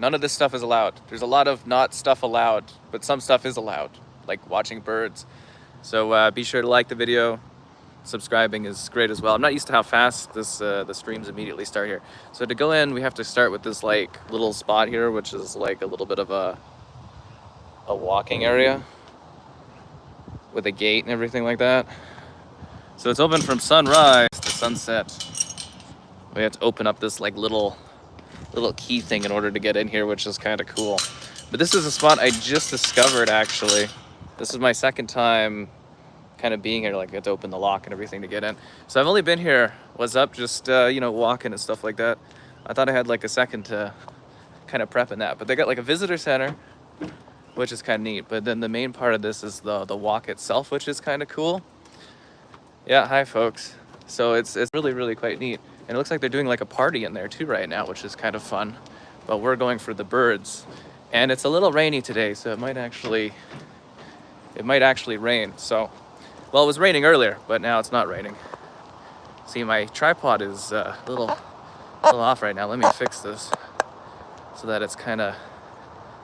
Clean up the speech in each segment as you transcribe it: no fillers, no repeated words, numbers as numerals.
None of this stuff is allowed. There's a lot of not stuff allowed, but some stuff is allowed, like watching birds. So be sure to like the video. Subscribing is great as well. I'm not used to how fast this the streams immediately start here. So to go in, we have to start with this like little spot here, which is like a little bit of a walking area with a gate and everything like that. So it's open from sunrise to sunset. We have to open up this like little key thing in order to get in here, which is kind of cool. But this is a spot I just discovered actually. This is my second time kind of being here. Like I had to open the lock and everything to get in. So I've only been here, was up just you know, walking and stuff like that. I thought I had like a second to kind of prep in that, but they got like a visitor center, which is kind of neat. But then the main part of this is the walk itself, which is kind of cool. Yeah, hi folks. So it's really quite neat. And it looks like they're doing like a party in there too right now, which is kind of fun. But we're going for the birds. And it's a little rainy today, so it might actually rain. So, well, it was raining earlier, but now it's not raining. See, my tripod is a little off right now. Let me fix this so that it's kind of,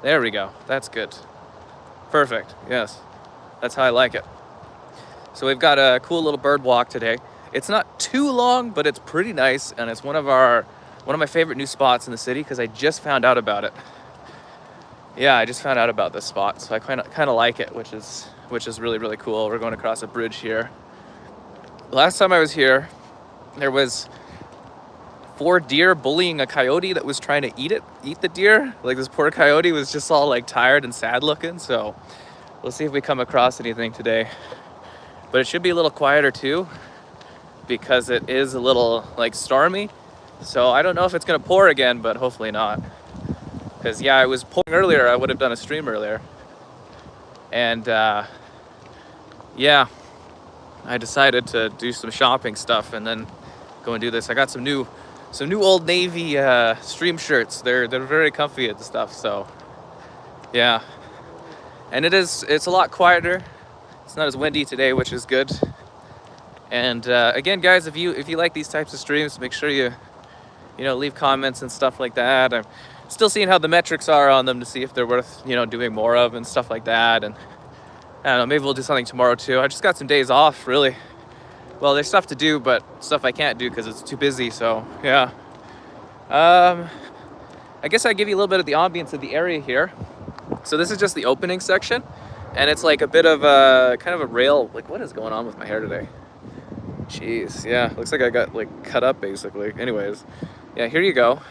there we go. That's good. Perfect, yes. That's how I like it. So we've got a cool little bird walk today. It's not too long, but it's pretty nice, and it's one of my favorite new spots in the city because I just found out about it. Yeah, I just found out about this spot, so I kind of like it, which is really cool. We're going across a bridge here. Last time I was here, there was 4 deer bullying a coyote that was trying to eat the deer. Like this poor coyote was just all like tired and sad looking. So we'll see if we come across anything today. But it should be a little quieter too, because it is a little like stormy. So I don't know if it's gonna pour again, but hopefully not. Because yeah, it was pouring earlier. I would have done a stream earlier. And yeah, I decided to do some shopping stuff and then go and do this. I got some new Old Navy stream shirts. They're very comfy and stuff. So yeah, and it's a lot quieter. It's not as windy today, which is good. And again, guys, if you like these types of streams, make sure you leave comments and stuff like that. I'm still seeing how the metrics are on them to see if they're worth doing more of and stuff like that. And I don't know, maybe we'll do something tomorrow too. I just got some days off, really. Well, there's stuff to do, but stuff I can't do because it's too busy. So yeah, I guess I give you a little bit of the ambience of the area here. So this is just the opening section, and it's like a bit of a kind of a rail. Like, what is going on with my hair today? Jeez, yeah, looks like I got like cut up basically. Anyways, yeah, here you go.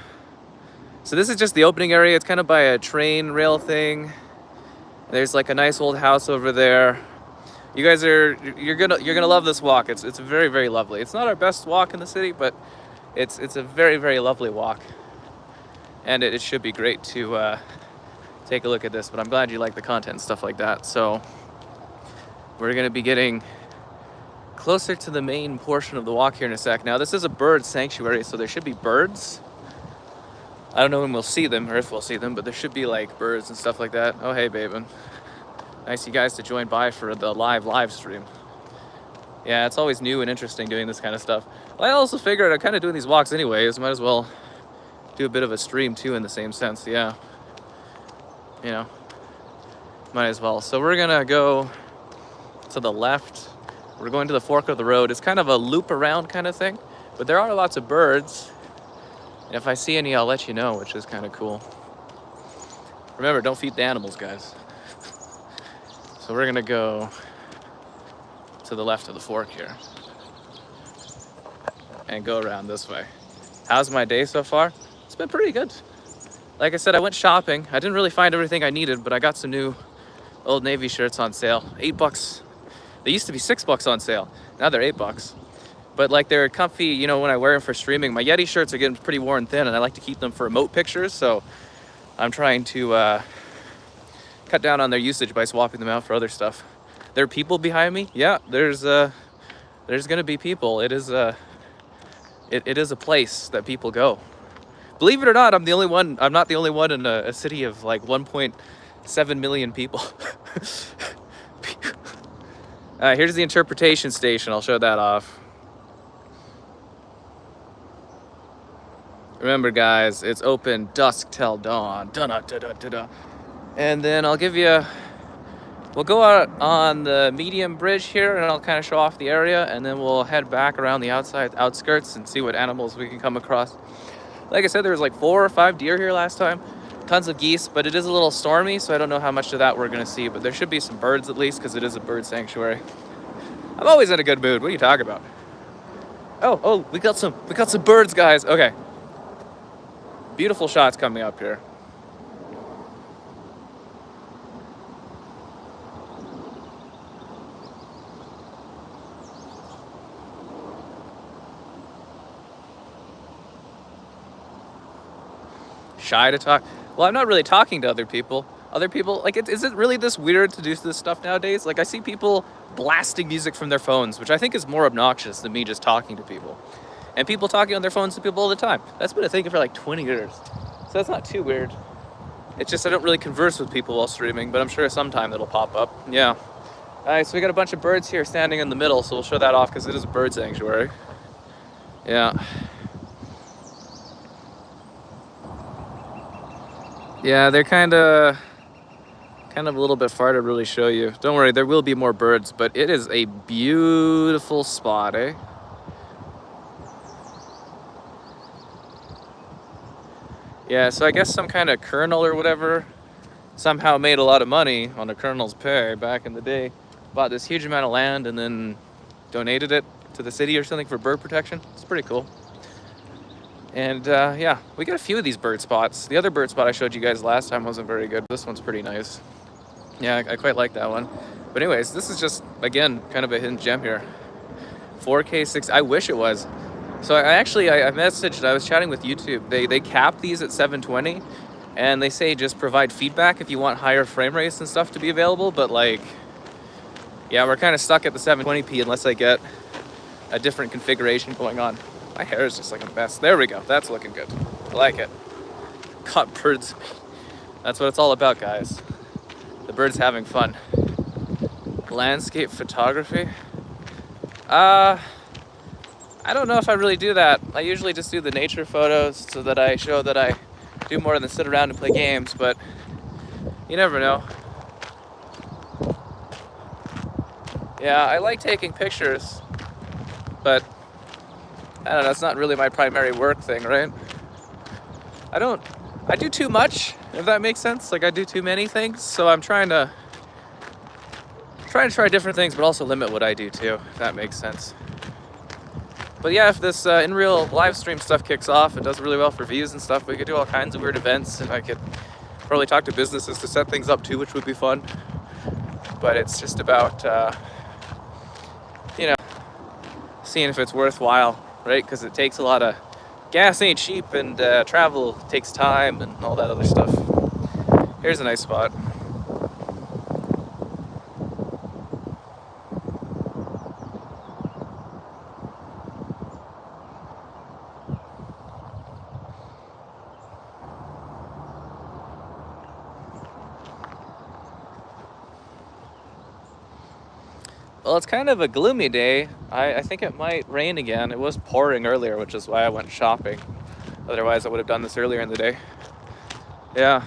So this is just the opening area. It's kind of by a train rail thing. There's like a nice old house over there. You guys you're gonna love this walk. It's very lovely. It's not our best walk in the city, but it's a very lovely walk, and it should be great to take a look at this. But I'm glad you like the content and stuff like that. So we're gonna be getting closer to the main portion of the walk here in a sec. Now this is a bird sanctuary, so there should be birds. I don't know when we'll see them or if we'll see them, but there should be like birds and stuff like that. Oh hey babe, nice you guys to join by for the live stream. Yeah, it's always new and interesting doing this kind of stuff. Well, I also figured I'm kind of doing these walks anyways, might as well do a bit of a stream too in the same sense. Yeah, might as well. So we're gonna go to the left. We're going to the fork of the road. It's kind of a loop around kind of thing, but there are lots of birds. And if I see any, I'll let you know, which is kind of cool. Remember, don't feed the animals, guys. So we're gonna go to the left of the fork here and go around this way. How's my day so far? It's been pretty good. Like I said, I went shopping. I didn't really find everything I needed, but I got some new Old Navy shirts on sale. $8. They used to be $6 on sale. Now they're $8. But like they're comfy, when I wear them for streaming. My Yeti shirts are getting pretty worn thin, and I like to keep them for remote pictures. So I'm trying to cut down on their usage by swapping them out for other stuff. There are people behind me. Yeah, there's gonna be people. It is a place that people go. Believe it or not, I'm not the only one in a city of like 1.7 million people. Here's the interpretation station. I'll show that off. Remember, guys, it's open dusk till dawn. Da-da-da-da-da-da. And then I'll give you... We'll go out on the medium bridge here, and I'll kind of show off the area, and then we'll head back around the outskirts and see what animals we can come across. Like I said, there was like 4 or 5 deer here last time. Tons of geese, but it is a little stormy, so I don't know how much of that we're going to see, but there should be some birds at least, because it is a bird sanctuary. I'm always in a good mood. What are you talking about? Oh, we got some birds, guys. Okay. Beautiful shots coming up here. Shy to talk. Well, I'm not really talking to other people. Other people, like, is it really this weird to do this stuff nowadays? Like, I see people blasting music from their phones, which I think is more obnoxious than me just talking to people. And people talking on their phones to people all the time. That's been a thing for like 20 years. So that's not too weird. It's just I don't really converse with people while streaming, but I'm sure sometime it'll pop up. Yeah. All right, so we got a bunch of birds here standing in the middle, so we'll show that off because it is a bird sanctuary. Yeah. Yeah, they're kind of a little bit far to really show you. Don't worry, there will be more birds, but it is a beautiful spot, eh? Yeah, so I guess some kind of colonel or whatever somehow made a lot of money on a colonel's pay back in the day. Bought this huge amount of land and then donated it to the city or something for bird protection. It's pretty cool. And yeah, we got a few of these bird spots. The other bird spot I showed you guys last time wasn't very good. This one's pretty nice. Yeah, I quite like that one. But anyways, this is just, again, kind of a hidden gem here. 4K 6, I wish it was. So I messaged, I was chatting with YouTube. They cap these at 720, and they say just provide feedback if you want higher frame rates and stuff to be available. But like, yeah, we're kind of stuck at the 720p unless I get a different configuration going on. My hair is just like a mess. There we go. That's looking good. I like it. Caught birds. That's what it's all about, guys. The birds having fun. Landscape photography. I don't know if I really do that. I usually just do the nature photos so that I show that I do more than sit around and play games, but you never know. Yeah, I like taking pictures, but I don't know, it's not really my primary work thing, right? I do too much, if that makes sense. Like, I do too many things, so I'm trying to try different things, but also limit what I do too, if that makes sense. But yeah, if this in real live stream stuff kicks off, it does really well for views and stuff. We could do all kinds of weird events, and I could probably talk to businesses to set things up too, which would be fun. But it's just about, you know, seeing if it's worthwhile, right? Because it takes a lot of gas, ain't cheap, and travel takes time and all that other stuff. Here's a nice spot. Well, it's kind of a gloomy day. I think it might rain again. It was pouring earlier, which is why I went shopping. Otherwise, I would have done this earlier in the day. Yeah,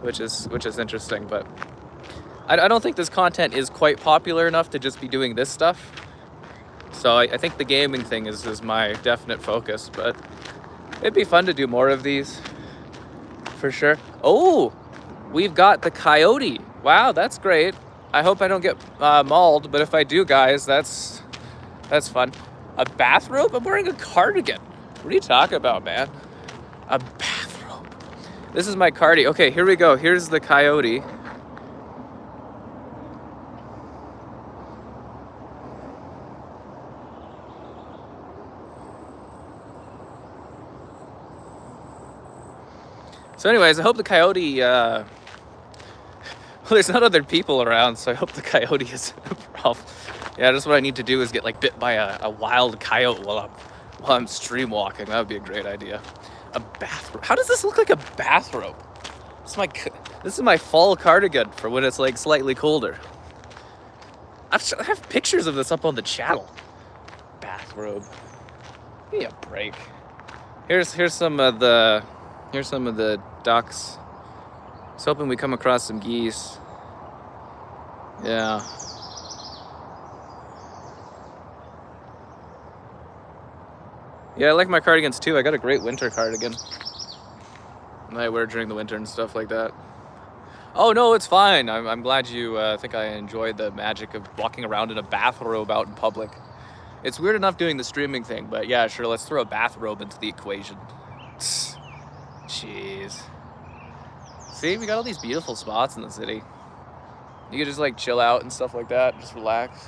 which is interesting, but I don't think this content is quite popular enough to just be doing this stuff. So I think the gaming thing is my definite focus, but it'd be fun to do more of these, for sure. Oh, we've got the Coyote. Wow, that's great. I hope I don't get mauled, but if I do, guys, that's fun. A bathrobe? I'm wearing a cardigan. What are you talking about, man? A bathrobe. This is my cardi. Okay, here we go. Here's the Coyote. So anyways, I hope the Coyote, well, there's not other people around, so I hope the Coyote isn't a problem. Yeah, that's what I need to do is get like bit by a wild coyote while I'm stream walking. That would be a great idea. A bathrobe. How does this look like a bathrobe? This is my fall cardigan for when it's like slightly colder. I have pictures of this up on the channel. Bathrobe. Give me a break. Here's some of the ducks. I was hoping we come across some geese. Yeah. Yeah, I like my cardigans too. I got a great winter cardigan that I wear during the winter and stuff like that. Oh no, it's fine. I'm glad you think I enjoyed the magic of walking around in a bathrobe out in public. It's weird enough doing the streaming thing, but yeah, sure, let's throw a bathrobe into the equation. Jeez. See, we got all these beautiful spots in the city. You can just like chill out and stuff like that, just relax.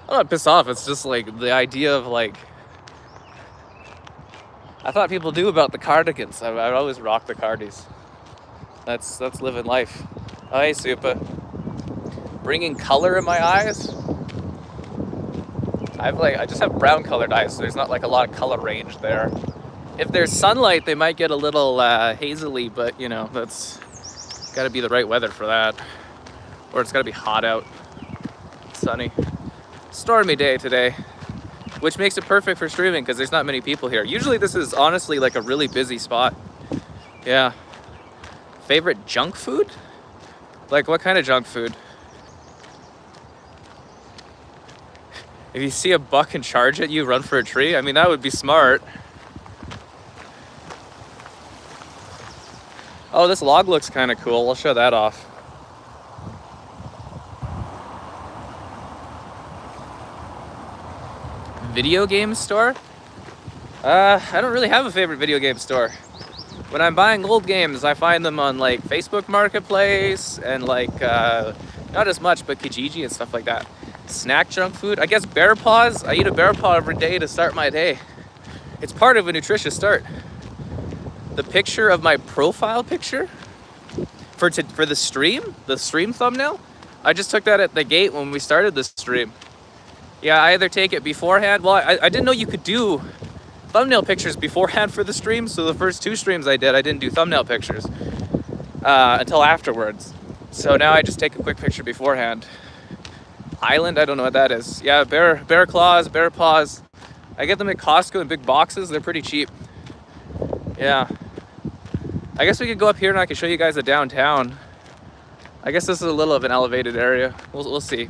I'm not pissed off, it's just like the idea of like, I thought people knew about the cardigans. I'd always rock the cardies. That's living life. Oh, hey, Supa. Bringing color in my eyes. I just have brown colored eyes, so there's not like a lot of color range there. If there's sunlight, they might get a little hazily, but you know, that's gotta be the right weather for that. Or it's gotta be hot out, sunny. Stormy day today, which makes it perfect for streaming because there's not many people here. Usually this is honestly like a really busy spot. Yeah. Favorite junk food? Like what kind of junk food? If you see a buck and charge at you, run for a tree? I mean, that would be smart. Oh, this log looks kind of cool. I'll show that off. Video game store? I don't really have a favorite video game store. When I'm buying old games, I find them on like Facebook Marketplace and like, not as much, but Kijiji and stuff like that. Snack junk food? I guess bear paws. I eat a bear paw every day to start my day. It's part of a nutritious start. The picture of my profile picture for the stream thumbnail, I just took that at the gate when we started the stream. Yeah, I either take it beforehand. Well, I didn't know you could do thumbnail pictures beforehand for the stream, so the first 2 streams I didn't do thumbnail pictures until afterwards. So now I just take a quick picture beforehand. Island, I don't know what that is. Yeah, bear claws, bear paws. I get them at Costco in big boxes. They're pretty cheap. Yeah. I guess we could go up here and I can show you guys the downtown. I guess this is a little of an elevated area. We'll see.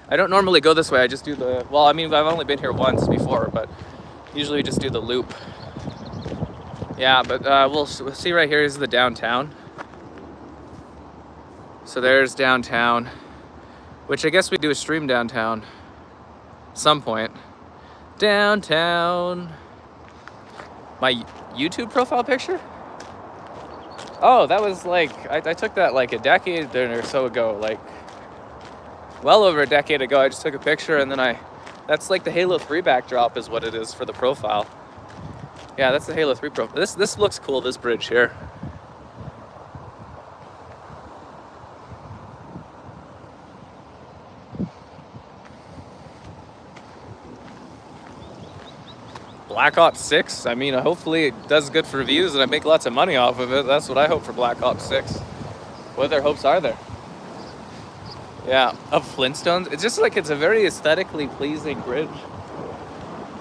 I don't normally go this way. I just do the, well, I mean, I've only been here once before, but usually we just do the loop. Yeah, but we'll see right here is the downtown. So there's downtown, which I guess we do a stream downtown some point. Downtown. My YouTube profile picture? Oh, that was like, I took that like a decade or so ago, like well over a decade ago. I just took a picture and then that's like the Halo 3 backdrop is what it is for the profile. Yeah, that's the Halo 3 profile. This looks cool, this bridge here. Black Ops 6, I mean, hopefully it does good for views and I make lots of money off of it. That's what I hope for Black Ops 6. What other hopes are there? Yeah, of Flintstones. It's just like, it's a very aesthetically pleasing bridge.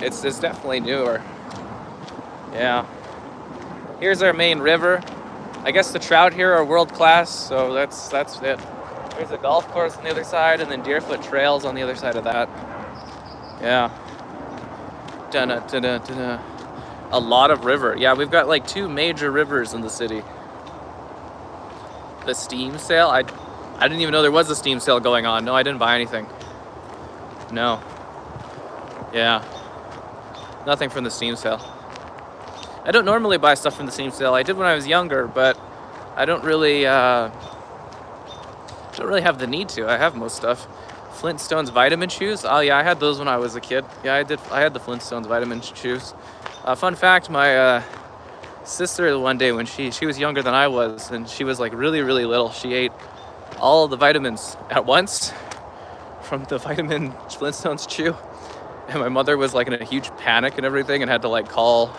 It's definitely newer. Yeah. Here's our main river. I guess the trout here are world class, so that's it. There's a golf course on the other side and then Deerfoot Trails on the other side of that. Yeah. A lot of river. Yeah, we've got like 2 major rivers in the city. The Steam sale, I didn't even know there was a Steam sale going on. No, I didn't buy anything. No. Yeah. Nothing from the Steam sale. I don't normally buy stuff from the Steam sale. I did when I was younger, but I don't really have the need to. I have most stuff. Flintstones vitamin shoes. Oh yeah, I had those when I was a kid. Yeah, I had the Flintstones vitamin shoes. Fun fact, my sister one day when she was younger than I was, and she was like really, really little, she ate all the vitamins at once from the vitamin Flintstones chew. And my mother was like in a huge panic and everything and had to like call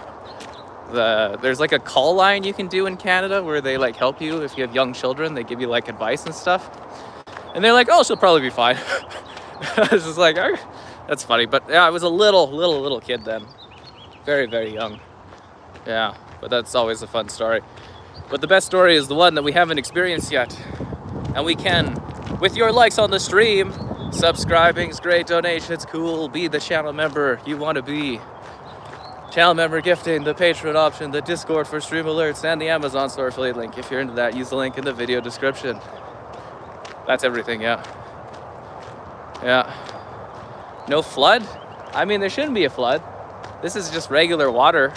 there's like a call line you can do in Canada where they like help you if you have young children. They give you like advice and stuff. And they're like, oh, she'll probably be fine. I was just like, oh, that's funny. But yeah, I was a little kid then. Very, very young. Yeah, but that's always a fun story. But the best story is the one that we haven't experienced yet. And we can, with your likes on the stream, subscribing's great, donations cool, be the channel member you want to be. Channel member gifting, the Patreon option, the Discord for stream alerts, and the Amazon store affiliate link. If you're into that, use the link in the video description. That's everything, yeah. Yeah. No flood? I mean, there shouldn't be a flood. This is just regular water.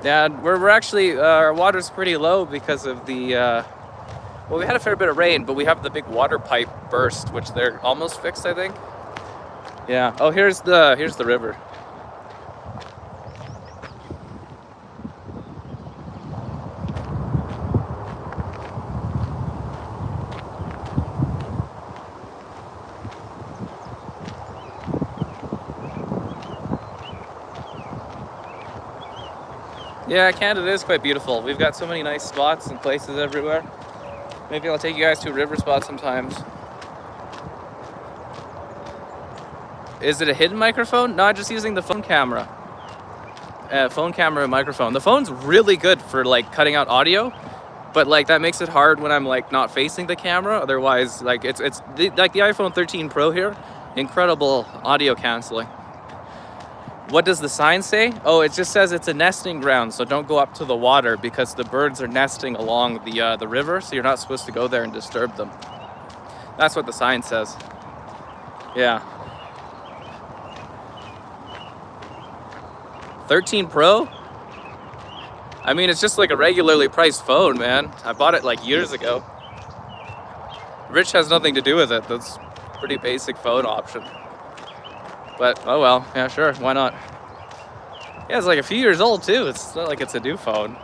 Yeah, we're actually, our water's pretty low because of the, well, we had a fair bit of rain, but we have the big water pipe burst, which they're almost fixed, I think. Yeah. Oh, here's the river. Yeah, Canada is quite beautiful. We've got so many nice spots and places everywhere. Maybe I'll take you guys to a river spot sometimes. Is it a hidden microphone? No, I'm just using the phone camera. Phone camera and microphone. The phone's really good for like cutting out audio, but like that makes it hard when I'm like not facing the camera. Otherwise, like it's like the iPhone 13 Pro here, incredible audio canceling. What does the sign say? Oh, it just says it's a nesting ground, so don't go up to the water because the birds are nesting along the river, so you're not supposed to go there and disturb them. That's what the sign says. Yeah. 13 Pro? I mean, it's just like a regularly priced phone, man. I bought it like years ago. Rich has nothing to do with it. That's a pretty basic phone option. But, oh well, yeah, sure, why not? Yeah, it's like a few years old too. It's not like it's a new phone.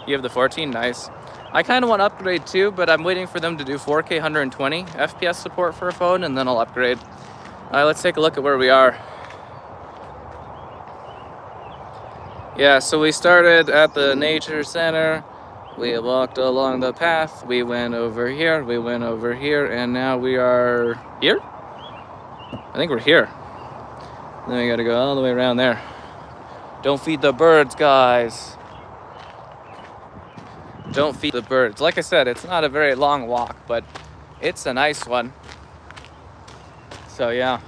You have the 14, nice. I kind of want to upgrade too, but I'm waiting for them to do 4K 120 FPS support for a phone, and then I'll upgrade. All right, let's take a look at where we are. Yeah, so we started at the nature center. We walked along the path. We went over here. We went over here, and now we are here? I think we're here. Then we gotta go all the way around there. Don't feed the birds, guys. Don't feed the birds. Like I said, it's not a very long walk, but it's a nice one. So yeah.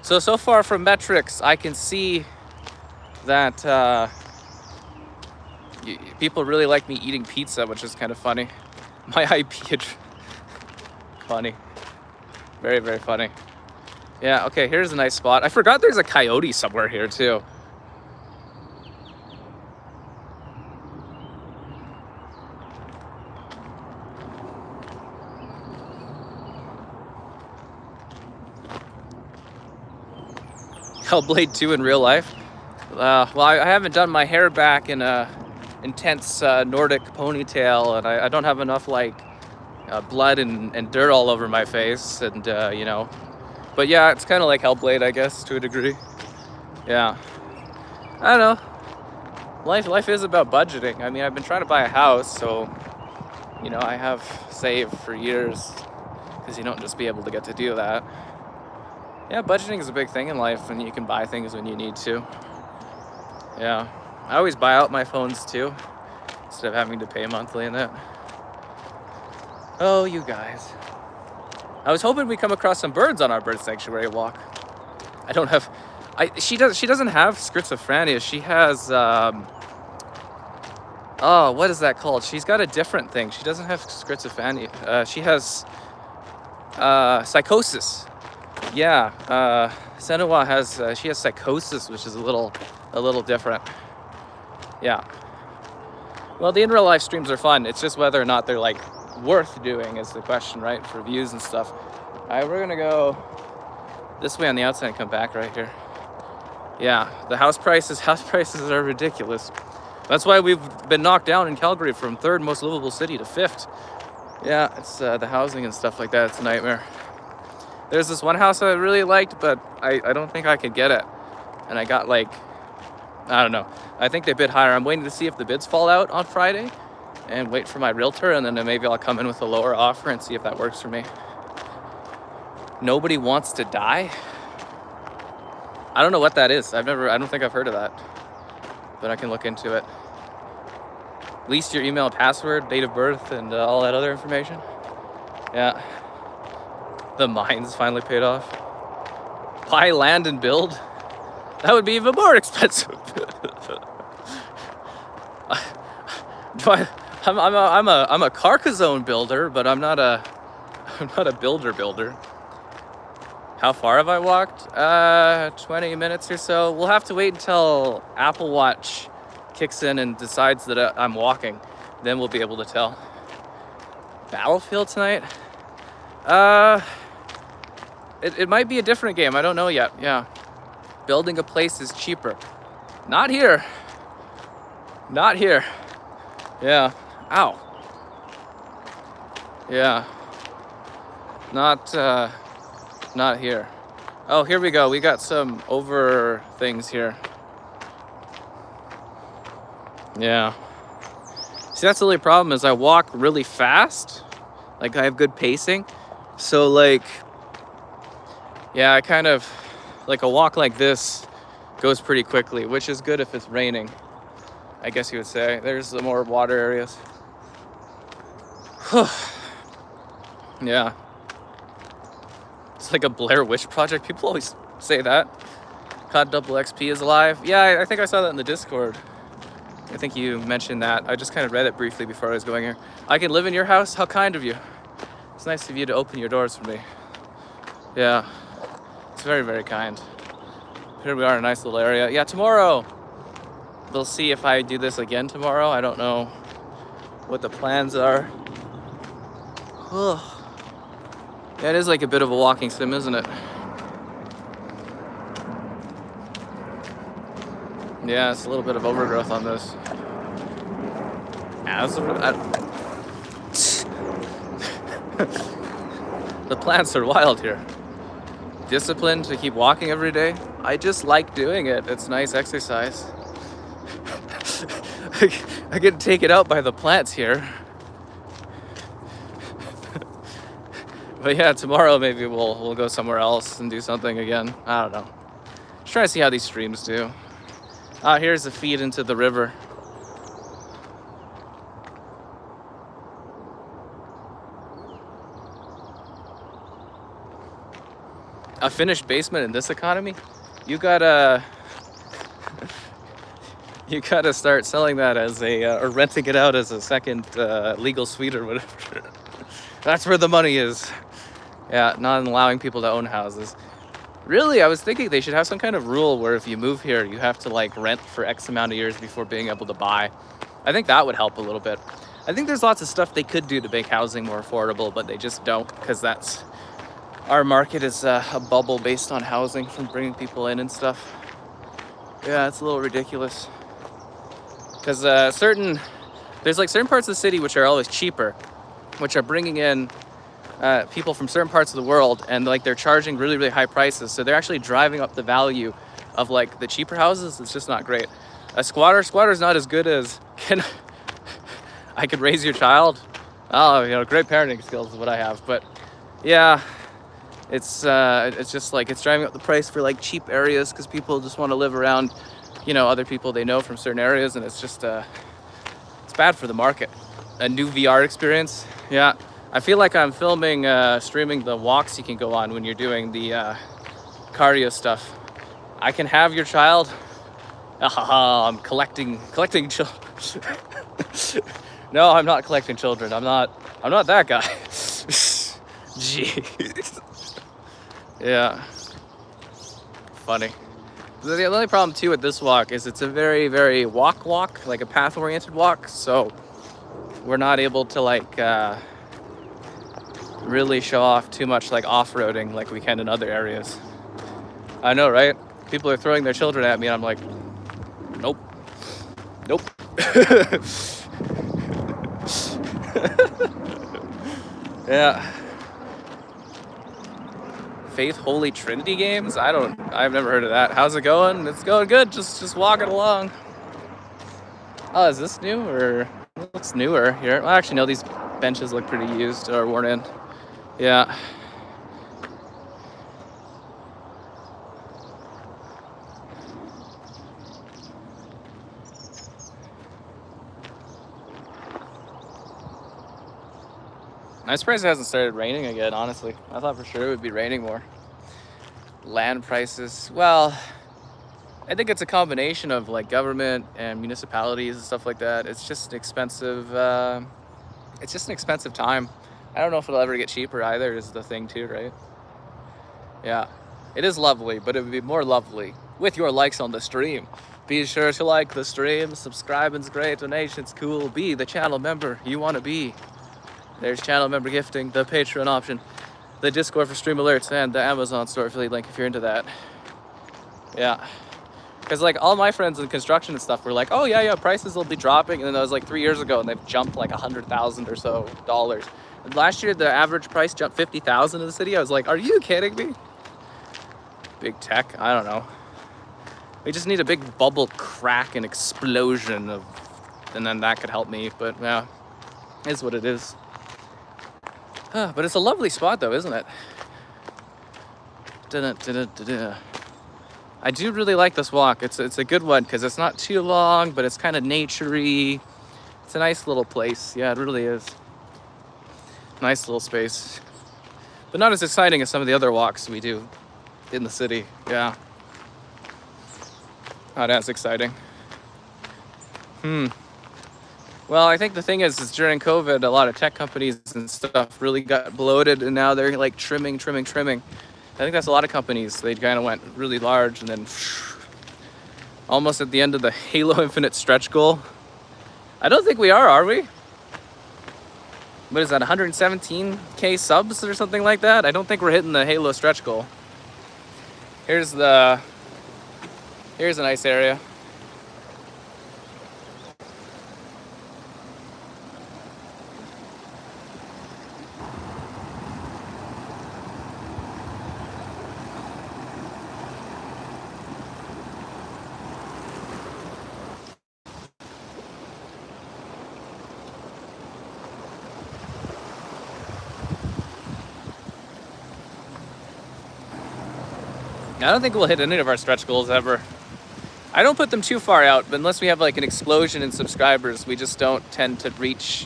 So far from metrics, I can see that people really like me eating pizza, which is kind of funny. My IP, funny. Very, very funny. Yeah, okay, here's a nice spot. I forgot there's a coyote somewhere here too. Hellblade 2 in real life. Well, I haven't done my hair back in a intense Nordic ponytail, and I don't have enough like blood and dirt all over my face, and you know. But yeah, it's kind of like Hellblade, I guess, to a degree. Yeah. I don't know. Life is about budgeting. I mean, I've been trying to buy a house, so, you know, I have saved for years, because you don't just be able to get to do that. Yeah, budgeting is a big thing in life, and you can buy things when you need to. Yeah. I always buy out my phones, too, instead of having to pay monthly and that. Oh, you guys. I was hoping we come across some birds on our bird sanctuary walk. I don't have... She doesn't have schizophrenia. She has... oh, what is that called? She's got a different thing. She doesn't have schizophrenia. She has psychosis. Yeah, Senua has... she has psychosis, which is a little different. Yeah. Well, the in-real life streams are fun. It's just whether or not they're, like, worth doing is the question, right? For views and stuff. All right, we're gonna go this way on the outside and come back right here. Yeah, the house prices are ridiculous. That's why we've been knocked down in Calgary from 3rd most livable city to 5th. Yeah, it's the housing and stuff like that. It's a nightmare. There's this one house I really liked, but I don't think I could get it. And I got like, I don't know. I think they bid higher. I'm waiting to see if the bids fall out on Friday and wait for my realtor, and then maybe I'll come in with a lower offer and see if that works for me. Nobody wants to die? I don't know what that is. I don't think I've heard of that. but I can look into it. At least your email, password, date of birth, and all that other information. Yeah. The mines finally paid off. Buy land and build? That would be even more expensive. I'm a Carcassonne builder, but I'm not a builder. How far have I walked? 20 minutes or so. We'll have to wait until Apple Watch kicks in and decides that I'm walking. Then we'll be able to tell. Battlefield tonight? It might be a different game. I don't know yet. Yeah. Building a place is cheaper. Not here. Not here. Yeah. Ow. Yeah. Not here. Oh, here we go. We got some over things here. Yeah. See, that's the only problem is I walk really fast. Like, I have good pacing. So, like, yeah, I kind of, like, a walk like this goes pretty quickly, which is good if it's raining, I guess you would say. There's the more water areas. Yeah. It's like a Blair Witch Project. People always say that. COD Double XP is alive. Yeah, I think I saw that in the Discord. I think you mentioned that. I just kind of read it briefly before I was going here. I can live in your house? How kind of you. It's nice of you to open your doors for me. Yeah. It's very, very kind. Here we are in a nice little area. Yeah, tomorrow. We'll see if I do this again tomorrow. I don't know what the plans are. Yeah, it is like a bit of a walking sim, isn't it? Yeah, it's a little bit of overgrowth on this. The plants are wild here. Discipline to keep walking every day. I just like doing it. It's nice exercise. I get taken out by the plants here. But yeah, tomorrow maybe we'll go somewhere else and do something again. I don't know. Just trying to see how these streams do. Here's the feed into the river. A finished basement in this economy? You gotta start selling that as or renting it out as a second legal suite or whatever. That's where the money is. Yeah, not allowing people to own houses. Really, I was thinking they should have some kind of rule where if you move here, you have to like rent for X amount of years before being able to buy. I think that would help a little bit. I think there's lots of stuff they could do to make housing more affordable, but they just don't, because our market is a bubble based on housing from bringing people in and stuff. Yeah, it's a little ridiculous. Because there's like certain parts of the city which are always cheaper, which are bringing in people from certain parts of the world, and like they're charging really, really high prices. So they're actually driving up the value of like the cheaper houses. It's just not great. A squatter's not as good as I could raise your child. Oh, great parenting skills is what I have. But yeah, it's just like it's driving up the price for like cheap areas because people just want to live around, other people they know from certain areas, and it's just it's bad for the market. A new VR experience. Yeah. I feel like I'm streaming the walks you can go on when you're doing the cardio stuff. I can have your child. I'm collecting children. No, I'm not collecting children. I'm not that guy. Jeez. Yeah. Funny. The only problem too with this walk is it's a very, very walk, like a path-oriented walk. So we're not able to like really show off too much like off-roading like we can in other areas. I know, right? People are throwing their children at me and I'm like, nope. Yeah. Faith Holy Trinity games? I've never heard of that. How's it going? It's going good, just walking along. Oh, is this new or it looks newer here? Well, actually no, these benches look pretty used or worn in. Yeah. I'm surprised it hasn't started raining again, honestly. I thought for sure it would be raining more. Land prices, well, I think it's a combination of like government and municipalities and stuff like that. It's just an expensive, time. I don't know if it'll ever get cheaper either, is the thing too, right? Yeah, it is lovely, but it would be more lovely with your likes on the stream. Be sure to like the stream, subscribing's great, donation's cool, be the channel member you want to be. There's channel member gifting, the Patreon option, the Discord for stream alerts, and the Amazon store affiliate link if you're into that. Yeah, because like all my friends in construction and stuff were like, oh yeah, prices will be dropping, and then that was like 3 years ago, and they've jumped like $100,000 or so dollars. And last year the average price jumped 50,000 in the city. I was like, are you kidding me? Big tech, I don't know. We just need a big bubble crack and explosion of, and then that could help me. But yeah, is what it is. But it's a lovely spot though, isn't it? I do really like this walk. It's a good one because it's not too long, but it's kind of naturey. It's a nice little place. Yeah, it really is. Nice little space, but not as exciting as some of the other walks we do in the city. Yeah, not as exciting. Well, I think the thing is during COVID, a lot of tech companies and stuff really got bloated, and now they're like trimming. I think that's a lot of companies. They kind of went really large, and then almost at the end of the Halo Infinite stretch goal. I don't think we are we? What is that, 117K subs or something like that? I don't think we're hitting the Halo stretch goal. Here's a nice area. I don't think we'll hit any of our stretch goals ever. I don't put them too far out, but unless we have like an explosion in subscribers, we just don't tend to reach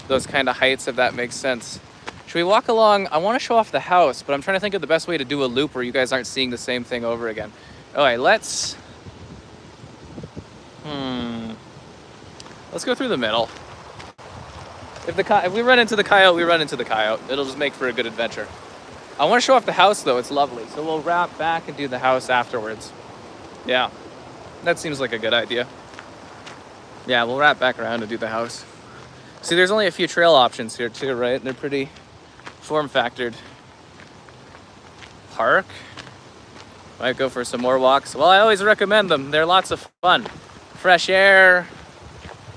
those kind of heights, if that makes sense. Should we walk along? I want to show off the house, but I'm trying to think of the best way to do a loop where you guys aren't seeing the same thing over again. Okay, let's go through the middle. If we run into the coyote, we run into the coyote. It'll just make for a good adventure. I want to show off the house though, it's lovely. So we'll wrap back and do the house afterwards. Yeah, that seems like a good idea. Yeah, we'll wrap back around and do the house. See, there's only a few trail options here too, right? They're pretty form-factored. Park. Might go for some more walks. Well, I always recommend them. They're lots of fun. Fresh air,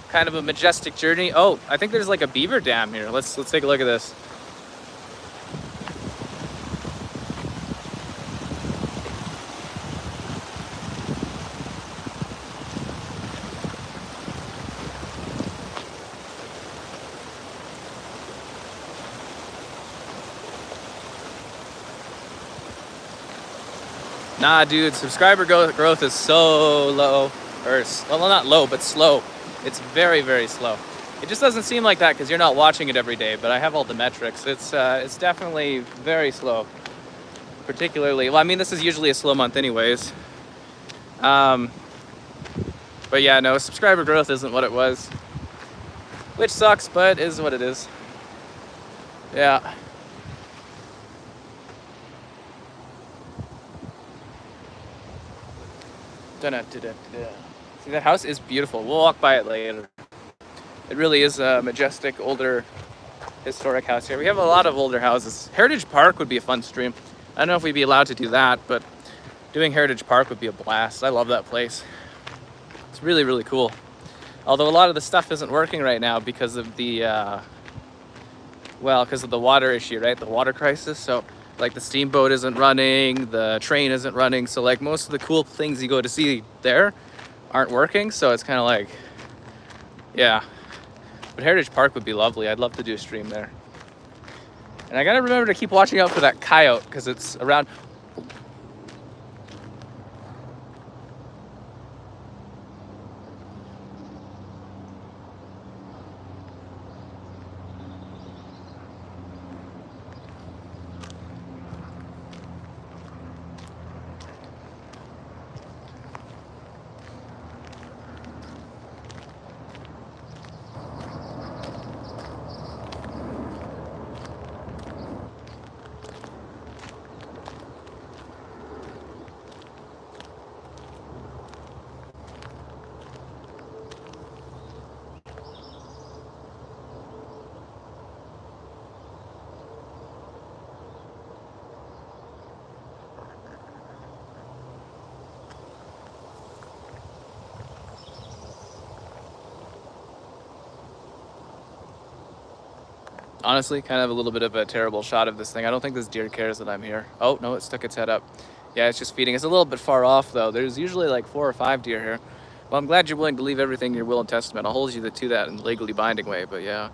kind of a majestic journey. Oh, I think there's like a beaver dam here. Let's take a look at this. Nah, dude, subscriber growth is so low. Well, not low, but slow. It's very, very slow. It just doesn't seem like that because you're not watching it every day, but I have all the metrics. It's definitely very slow. Particularly, well, I mean, this is usually a slow month anyways. But yeah, no, subscriber growth isn't what it was. Which sucks, but is what it is. Yeah. See, that house is beautiful. We'll walk by it later. It really is a majestic, older, historic house here. We have a lot of older houses. Heritage Park would be a fun stream. I don't know if we'd be allowed to do that, but doing Heritage Park would be a blast. I love that place. It's really, really cool. Although a lot of the stuff isn't working right now because of the, because of the water issue, right? The water crisis. So like the steamboat isn't running, the train isn't running. So like most of the cool things you go to see there aren't working. So it's kind of like, yeah. But Heritage Park would be lovely. I'd love to do a stream there. And I gotta remember to keep watching out for that coyote because it's around. honestly, kind of a little bit of a terrible shot of this thing. I don't think this deer cares that I'm here. Oh, no, it stuck its head up. Yeah, it's just feeding. It's a little bit far off, though. There's usually like 4 or 5 deer here. Well, I'm glad you're willing to leave everything in your will and testament. I'll hold you to that in a legally binding way, but yeah.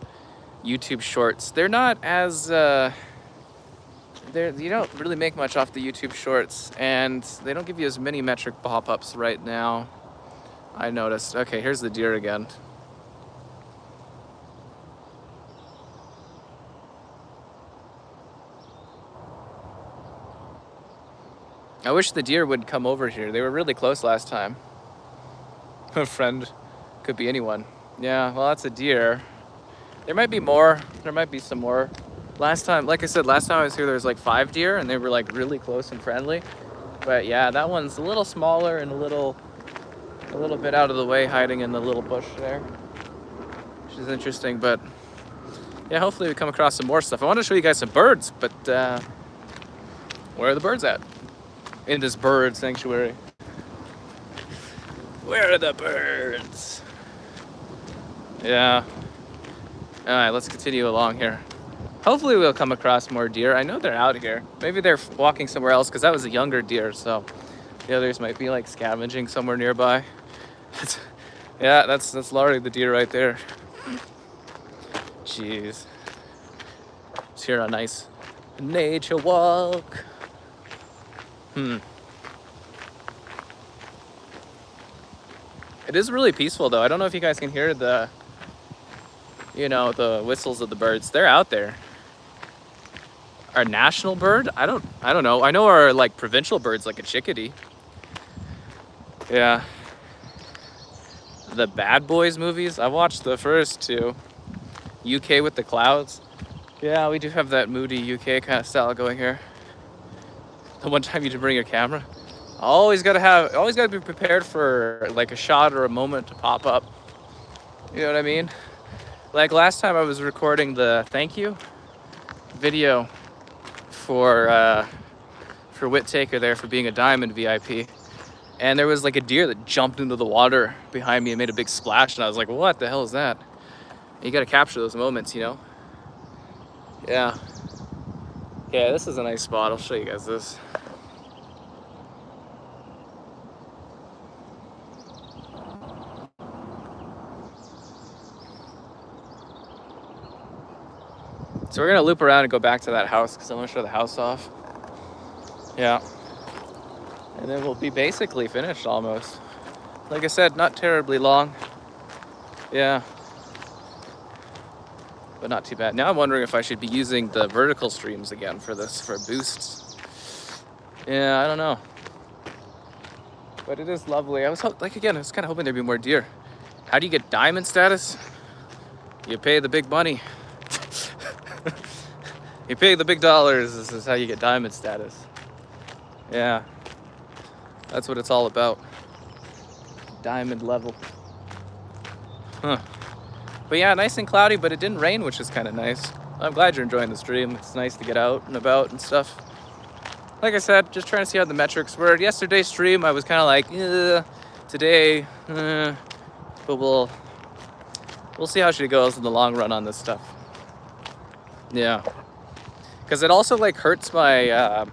YouTube shorts. They're not as, you don't really make much off the YouTube shorts, and they don't give you as many metric pop-ups right now. I noticed. Okay, here's the deer again. I wish the deer would come over here. They were really close last time. A friend could be anyone. Yeah, well, that's a deer. There might be more. There might be some more. Last time, like I said, last time I was here, there was like 5 deer, and they were like really close and friendly. But yeah, that one's a little smaller and a little bit out of the way, hiding in the little bush there, which is interesting. But yeah, hopefully we come across some more stuff. I want to show you guys some birds, but where are the birds at? In this bird sanctuary. Where are the birds? Yeah. All right, let's continue along here. Hopefully we'll come across more deer. I know they're out here. Maybe they're walking somewhere else, because that was a younger deer, so the others might be like scavenging somewhere nearby. Yeah, that's Laurie the deer right there. Jeez. Just here on a nice nature walk. It is really peaceful, though. I don't know if you guys can hear the whistles of the birds. They're out there. Our national bird? I don't know. I know our like provincial birds, like a chickadee. Yeah. The Bad Boys movies. I watched the first 2. UK with the clouds. Yeah, we do have that moody UK kind of style going here. The one time you did bring a camera. Always gotta be prepared for like a shot or a moment to pop up. You know what I mean? Like last time I was recording the thank you video for Whittaker there for being a diamond VIP. And there was like a deer that jumped into the water behind me and made a big splash, and I was like, what the hell is that? You gotta capture those moments, you know? Yeah. Yeah, this is a nice spot. I'll show you guys this. So we're gonna loop around and go back to that house because I want to show the house off. Yeah. And then we'll be basically finished almost. Like I said, not terribly long. Yeah. But not too bad. Now I'm wondering if I should be using the vertical streams again for this, for boosts. Yeah, I don't know. But it is lovely. I was kind of hoping there'd be more deer. How do you get diamond status? You pay the big money. You pay the big dollars. This is how you get diamond status. Yeah. That's what it's all about. Diamond level. Huh. But yeah, nice and cloudy, but it didn't rain, which is kind of nice. I'm glad you're enjoying the stream. It's nice to get out and about and stuff. Like I said, just trying to see how the metrics were. Yesterday's stream, I was kind of like, today, but we'll see how she goes in the long run on this stuff. Yeah. Because it also like hurts my, I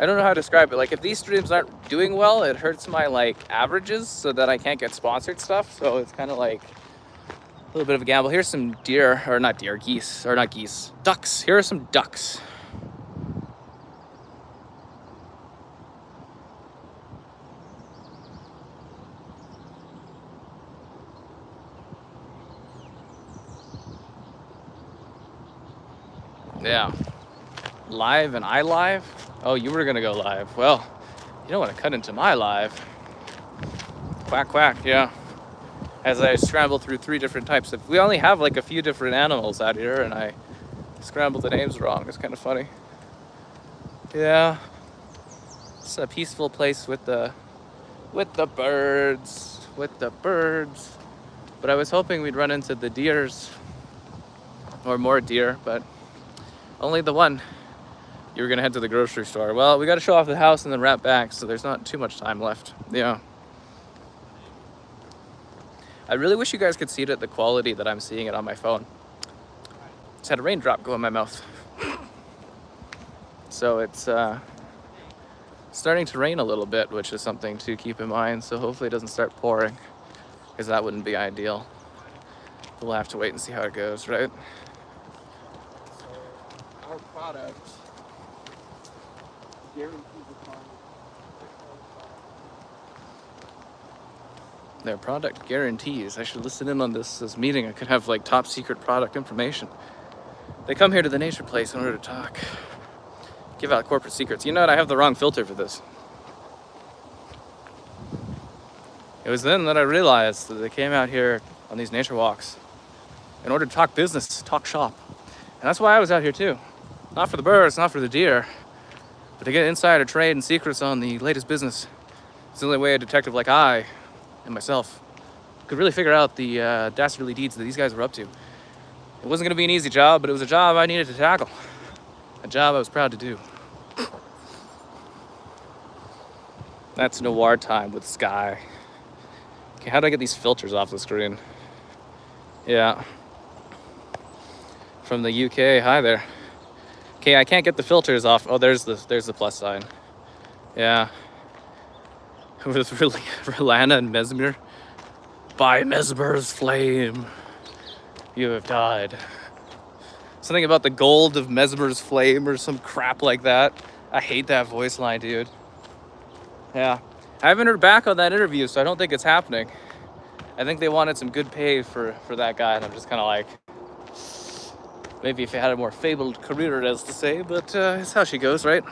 don't know how to describe it. Like if these streams aren't doing well, it hurts my like averages so that I can't get sponsored stuff. So it's kind of like a little bit of a gamble. Here's some deer, or not deer, geese, or not geese, ducks. Here are some ducks. Yeah. Live and I live? Oh, you were gonna go live. Well, you don't want to cut into my live. Quack, quack, yeah. As I scramble through 3 different types of... We only have like a few different animals out here, and I scrambled the names wrong. It's kind of funny. Yeah. It's a peaceful place with the birds. With the birds. But I was hoping we'd run into the deers. Or more deer, but only the one. You were gonna head to the grocery store. Well, we gotta show off the house and then wrap back, so there's not too much time left. Yeah. I really wish you guys could see it at the quality that I'm seeing it on my phone. Just had a raindrop go in my mouth. So it's starting to rain a little bit, which is something to keep in mind. So hopefully it doesn't start pouring, because that wouldn't be ideal. We'll have to wait and see how it goes, right? So our product guarantees the time. Their product guarantees. I should listen in on this meeting. I could have like top secret product information. They come here to the nature place in order to talk. Give out corporate secrets. You know what? I have the wrong filter for this. It was then that I realized that they came out here on these nature walks in order to talk business, talk shop. And that's why I was out here too. Not for the birds, not for the deer, but to get insider trade and secrets on the latest business. It's the only way a detective like I and myself could really figure out the dastardly deeds that these guys were up to. It wasn't going to be an easy job, but it was a job I needed to tackle. A job I was proud to do. That's Noir time with Sky. Okay, how do I get these filters off the screen? Yeah. From the UK, hi there. Okay, I can't get the filters off. Oh, there's the plus sign. Yeah. With Rolana and Mesmer. By Mesmer's flame, you have died. Something about the gold of Mesmer's flame or some crap like that. I hate that voice line, dude. Yeah. I haven't heard back on that interview, so I don't think it's happening. I think they wanted some good pay for that guy, and I'm just kind of like, maybe if he had a more fabled career, as to say, but it's how she goes, right?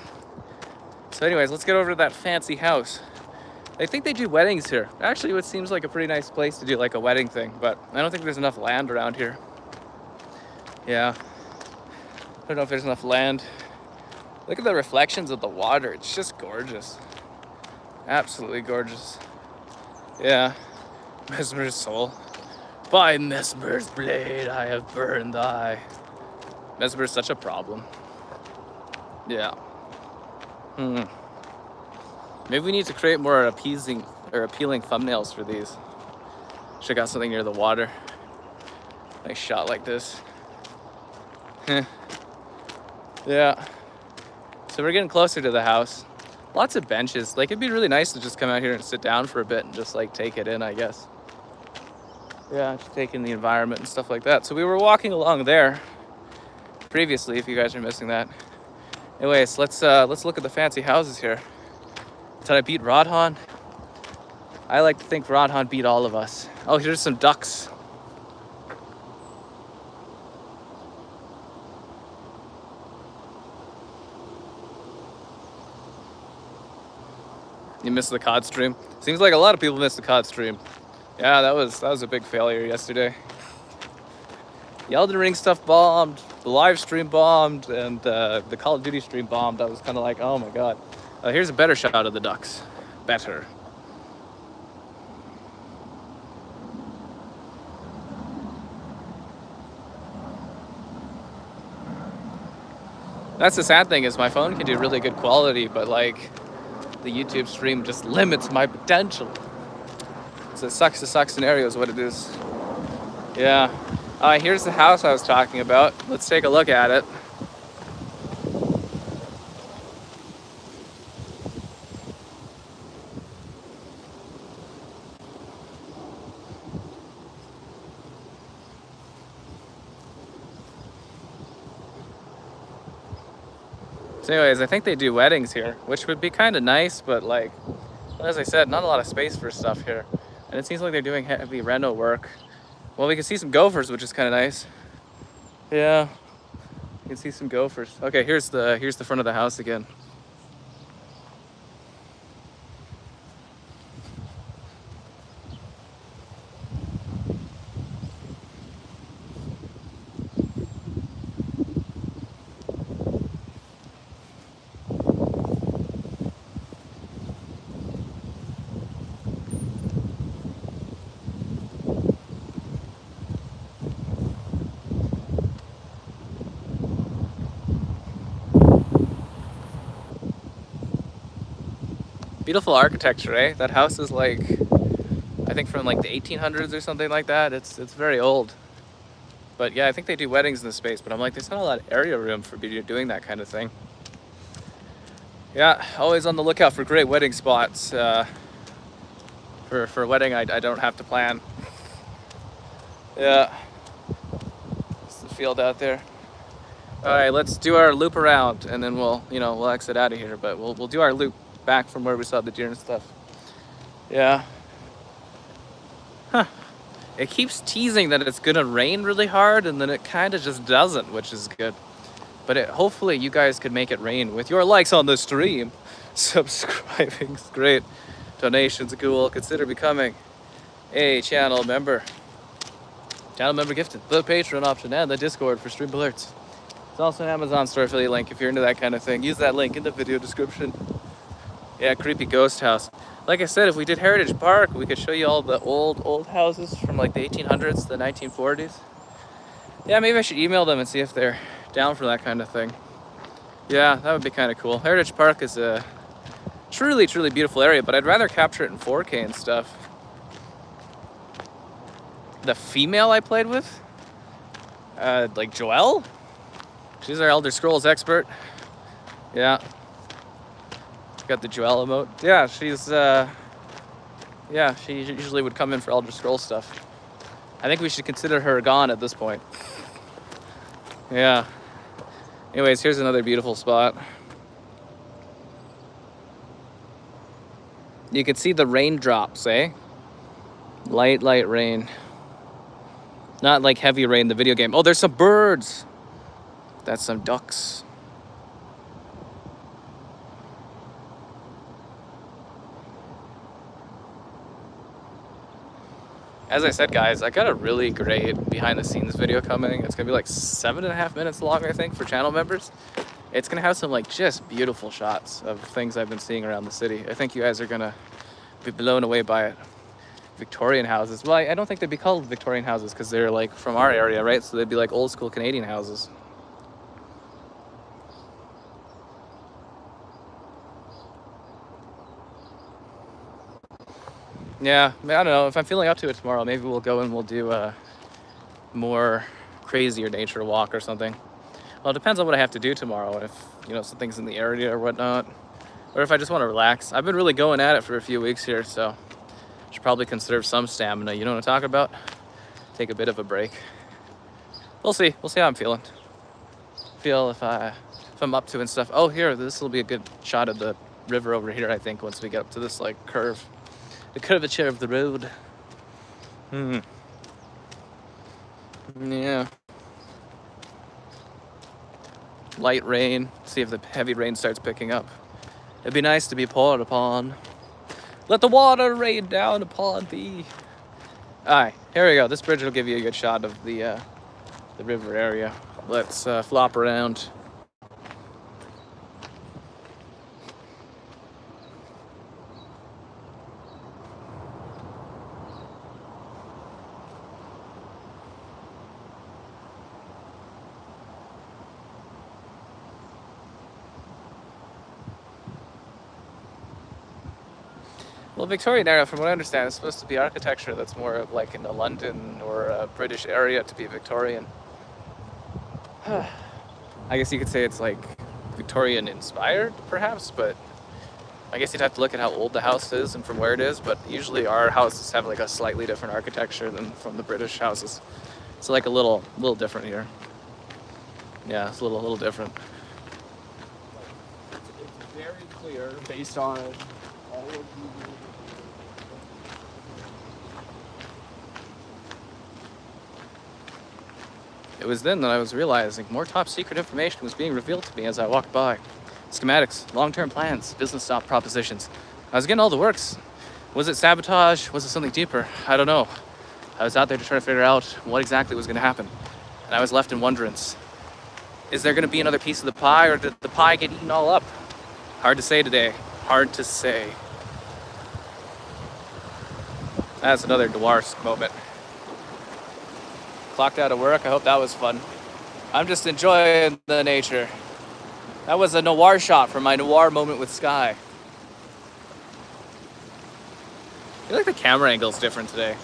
So anyways, let's get over to that fancy house. I think they do weddings here. Actually, it seems like a pretty nice place to do like a wedding thing, but I don't think there's enough land around here. Yeah. I don't know if there's enough land. Look at the reflections of the water. It's just gorgeous. Absolutely gorgeous. Yeah. Mesmer's soul. By Mesmer's blade, I have burned thy. Mesmer's such a problem. Yeah. Maybe we need to create more appealing thumbnails for these. Should have got something near the water. Nice shot like this. Yeah. So we're getting closer to the house. Lots of benches. Like, it'd be really nice to just come out here and sit down for a bit and just like take it in, I guess. Yeah, just take in the environment and stuff like that. So we were walking along there previously, if you guys are missing that. Anyways, let's look at the fancy houses here. Did I beat Rodhan? I like to think Rodhan beat all of us. Oh, here's some ducks. You missed the COD stream. Seems like a lot of people missed the COD stream. Yeah, that was a big failure yesterday. The Elden Ring stuff bombed, the live stream bombed, and the Call of Duty stream bombed. I was kind of like, oh my god. Here's a better shot of the ducks. Better. That's the sad thing, is my phone can do really good quality, but like the YouTube stream just limits my potential. So it sucks to suck scenario is what it is. Yeah. Here's the house I was talking about. Let's take a look at it. So anyways, I think they do weddings here, which would be kind of nice, but like, as I said, not a lot of space for stuff here. And it seems like they're doing heavy reno work. Well, we can see some gophers, which is kind of nice. Yeah, you can see some gophers. Okay, here's the front of the house again. Beautiful architecture, eh? That house is like, I think from like the 1800s or something like that. It's very old. But yeah, I think they do weddings in the space, but I'm like, there's not a lot of area room for doing that kind of thing. Yeah, always on the lookout for great wedding spots. For a wedding I don't have to plan. Yeah, it's the field out there. All right, let's do our loop around, and then we'll exit out of here. But we'll do our loop back from where we saw the deer and stuff. Yeah. Huh. It keeps teasing that it's gonna rain really hard, and then it kind of just doesn't, which is good. But hopefully you guys could make it rain with your likes on the stream. Subscribing's great. Donations are cool. Consider becoming a channel member. Channel member gifted. The Patreon option and the Discord for stream alerts. It's also an Amazon store affiliate link if you're into that kind of thing. Use that link in the video description. Yeah, creepy ghost house. Like I said, if we did Heritage Park, we could show you all the old houses from like the 1800s, the 1940s. Yeah, maybe I should email them and see if they're down for that kind of thing. Yeah, that would be kind of cool. Heritage Park is a truly beautiful area, but I'd rather capture it in 4K and stuff. The female I played with, like Joelle, she's our Elder Scrolls expert. Yeah, got the Joelle emote. Yeah, she's yeah, she usually would come in for Elder Scrolls stuff. I think we should consider her gone at this point. Yeah. Anyways, here's another beautiful spot. You can see the raindrops, eh? Light rain. Not like heavy rain, the video game. Oh, there's some birds. That's some ducks. As I said, guys, I got a really great behind the scenes video coming. It's gonna be like 7.5 minutes long, I think, for channel members. It's gonna have some like just beautiful shots of things I've been seeing around the city. I think you guys are gonna be blown away by it. Victorian houses. Well, I don't think they'd be called Victorian houses because they're like from our area, right? So they'd be like old school Canadian houses. Yeah, I don't know. If I'm feeling up to it tomorrow, maybe we'll go and we'll do a more crazier nature walk or something. Well, it depends on what I have to do tomorrow. If, something's in the area or whatnot. Or if I just want to relax. I've been really going at it for a few weeks here, so I should probably conserve some stamina. You know what I'm talking about? Take a bit of a break. We'll see. We'll see how I'm feeling. Feel if I'm up to it and stuff. Oh, here, this will be a good shot of the river over here, I think, once we get up to this, like, curve. The curvature of the road. Yeah. Light rain. See if the heavy rain starts picking up. It'd be nice to be poured upon. Let the water rain down upon thee. Alright, here we go. This bridge will give you a good shot of the river area. Let's flop around. Well, Victorian era, from what I understand, is supposed to be architecture that's more of like in the London or British area to be Victorian. I guess you could say it's like Victorian inspired, perhaps, but I guess you'd have to look at how old the house is and from where it is, but usually our houses have like a slightly different architecture than from the British houses. It's like a little different here. Yeah, it's a little different. It's very clear based on all of the... It was then that I was realizing more top secret information was being revealed to me as I walked by. Schematics, long-term plans, business stop propositions. I was getting all the works. Was it sabotage? Was it something deeper? I don't know. I was out there to try to figure out what exactly was going to happen. And I was left in wonderance. Is there going to be another piece of the pie, or did the pie get eaten all up? Hard to say today. Hard to say. That's another Noir-esque moment. Clocked out of work. I hope that was fun. I'm just enjoying the nature. That was a noir shot for my noir moment with Sky. I feel like the camera angle's different today.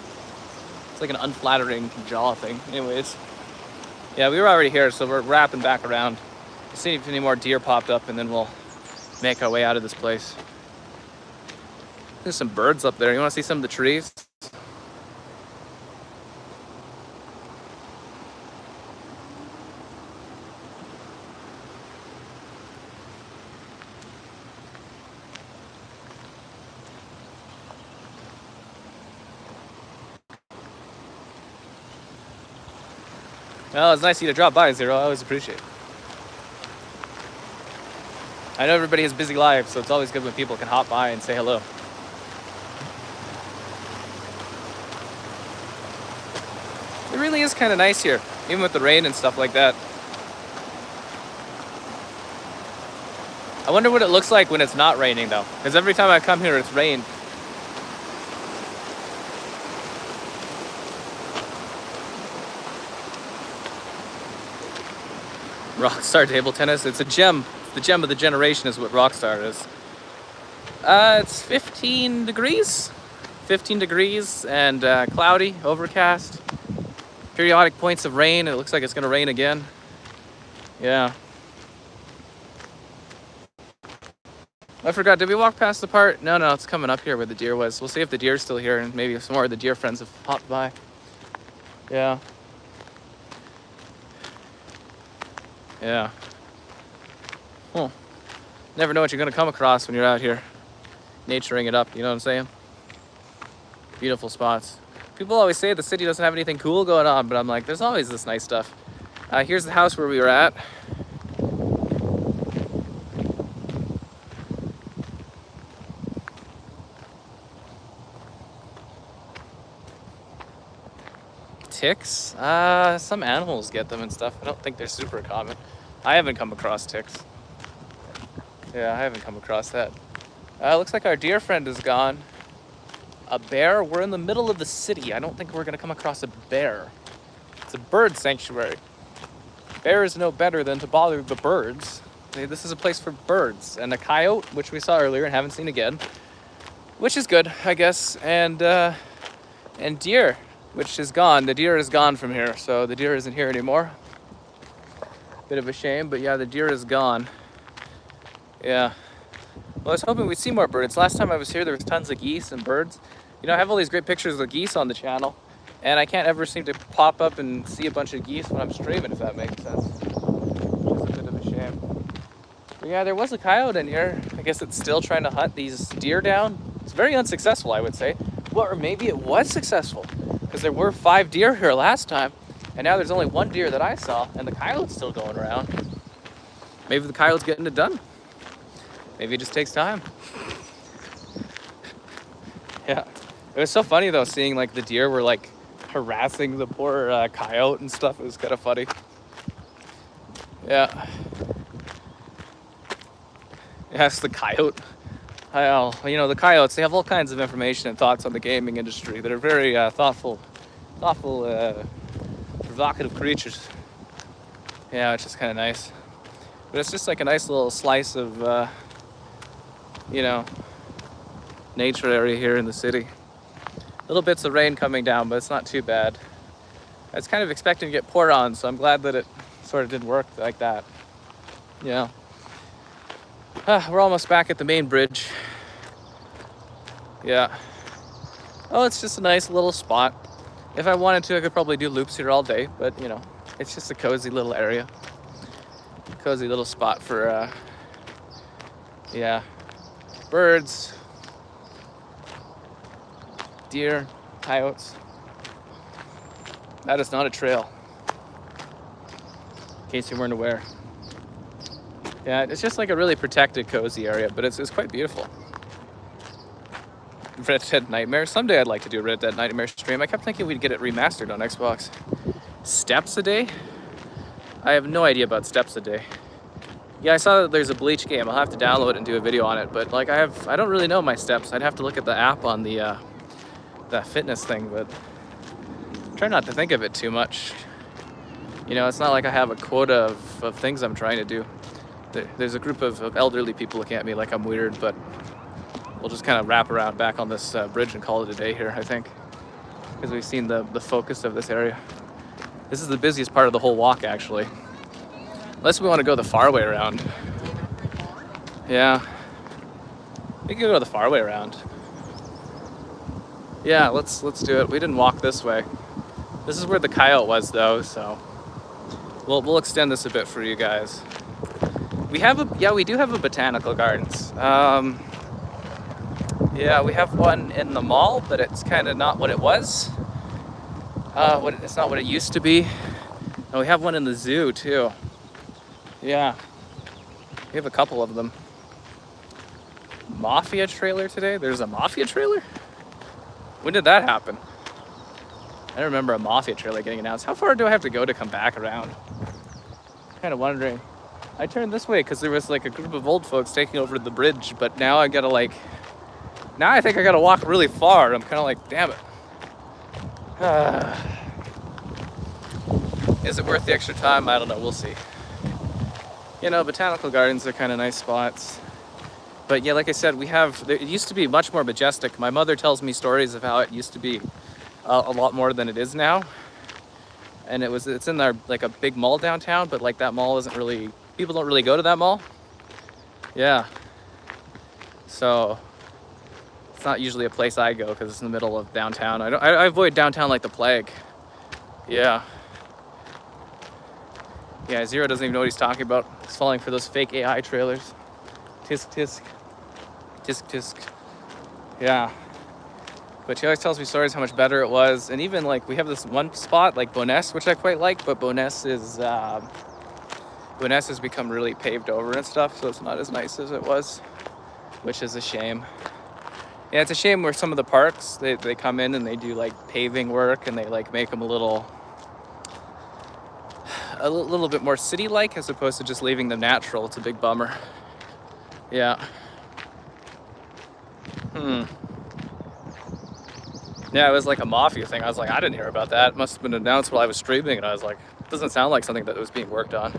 It's like an unflattering jaw thing. Anyways. Yeah, we were already here, so we're wrapping back around. See if any more deer popped up, and then we'll make our way out of this place. There's some birds up there. You want to see some of the trees? Well, it's nice of you to drop by, Zero. I always appreciate it. I know everybody has busy lives, so it's always good when people can hop by and say hello. It really is kind of nice here, even with the rain and stuff like that. I wonder what it looks like when it's not raining, though, because every time I come here, it's rained. Rockstar table tennis, it's a gem. The gem of the generation is what Rockstar is. It's 15 degrees. 15 degrees and cloudy, overcast. Periodic points of rain. It looks like it's gonna rain again. Yeah. I forgot, did we walk past the part? No, it's coming up here where the deer was. We'll see if the deer's still here and maybe some more of the deer friends have popped by. Yeah. Yeah. Well, never know what you're gonna come across when you're out here naturing it up, you know what I'm saying? Beautiful spots. People always say the city doesn't have anything cool going on, but I'm like, there's always this nice stuff. Here's the house where we were at. Ticks? Some animals get them and stuff. I don't think they're super common. I haven't come across ticks. Yeah, I haven't come across that. Looks like our deer friend is gone. A bear? We're in the middle of the city. I don't think we're gonna come across a bear. It's a bird sanctuary. Bears know better than to bother the birds. This is a place for birds. And a coyote, which we saw earlier and haven't seen again, which is good, I guess. And deer, which is gone. The deer is gone from here, so the deer isn't here anymore. Bit of a shame, but yeah, the deer is gone. Yeah. Well, I was hoping we'd see more birds. Last time I was here, there was tons of geese and birds. You know, I have all these great pictures of geese on the channel, and I can't ever seem to pop up and see a bunch of geese when I'm streaming, if that makes sense. It's a bit of a shame. But yeah, there was a coyote in here. I guess it's still trying to hunt these deer down. It's very unsuccessful, I would say. Well, or maybe it was successful, because there were 5 deer here last time, and now there's only 1 deer that I saw, and the coyote's still going around. Maybe the coyote's getting it done. Maybe it just takes time. Yeah. It was so funny though, seeing like the deer were like harassing the poor coyote and stuff. It was kind of funny. Yeah. Yes, the coyote. You know, the coyotes, they have all kinds of information and thoughts on the gaming industry that are very thoughtful, provocative creatures. Yeah, it's just kind of nice. But it's just like a nice little slice of, you know, nature area here in the city. Little bits of rain coming down, but it's not too bad. I was kind of expecting to get poured on, so I'm glad that it sort of didn't work like that. Yeah. We're almost back at the main bridge. Yeah. Oh, it's just a nice little spot. If I wanted to, I could probably do loops here all day, but you know, it's just a cozy little area. Cozy little spot for, yeah, birds, deer, coyotes. That is not a trail, in case you weren't aware. Yeah, it's just like a really protected, cozy area, but it's quite beautiful. Red Dead Nightmare. Someday I'd like to do a Red Dead Nightmare stream. I kept thinking we'd get it remastered on Xbox. Steps a day? I have no idea about steps a day. Yeah, I saw that there's a Bleach game. I'll have to download it and do a video on it, but like I don't really know my steps. I'd have to look at the app on the that fitness thing, but try not to think of it too much. You know, it's not like I have a quota of things I'm trying to do. There's a group of elderly people looking at me like I'm weird, but we'll just kind of wrap around back on this bridge and call it a day here, I think, because we've seen the focus of this area. This is the busiest part of the whole walk, actually. Unless we want to go the far way around. Yeah. We can go the far way around. Yeah, let's do it. We didn't walk this way. This is where the coyote was, though, so we'll extend this a bit for you guys. We do have a botanical gardens. Yeah, we have one in the mall, but it's kind of not what it was. It's not what it used to be. And we have one in the zoo too. Yeah, we have a couple of them. Mafia trailer today? There's a Mafia trailer? When did that happen? I remember a Mafia trailer getting announced. How far do I have to go to come back around? Kind of wondering. I turned this way because there was like a group of old folks taking over the bridge, but now I gotta now I think I gotta walk really far. I'm kind of like, damn it. Is it worth the extra time? I don't know, we'll see. You know, botanical gardens are kind of nice spots. But yeah, like I said, it used to be much more majestic. My mother tells me stories of how it used to be a lot more than it is now. And it's in our, like, a big mall downtown, but like that mall isn't really, people don't really go to that mall. Yeah. So it's not usually a place I go because it's in the middle of downtown. I avoid downtown like the plague. Yeah. Yeah, Zero doesn't even know what he's talking about. He's falling for those fake AI trailers. Tisk tisk. Tisk tisk. Yeah. But she always tells me stories how much better it was. And even like we have this one spot like Boness, which I quite like, but Boness has become really paved over and stuff, so it's not as nice as it was, which is a shame. Yeah, it's a shame where some of the parks, they come in and they do like paving work and they like make them a little bit more city-like as opposed to just leaving them natural. It's a big bummer. Yeah. Yeah, it was like a Mafia thing. I was like, I didn't hear about that. It must have been announced while I was streaming, and I was like, it doesn't sound like something that was being worked on.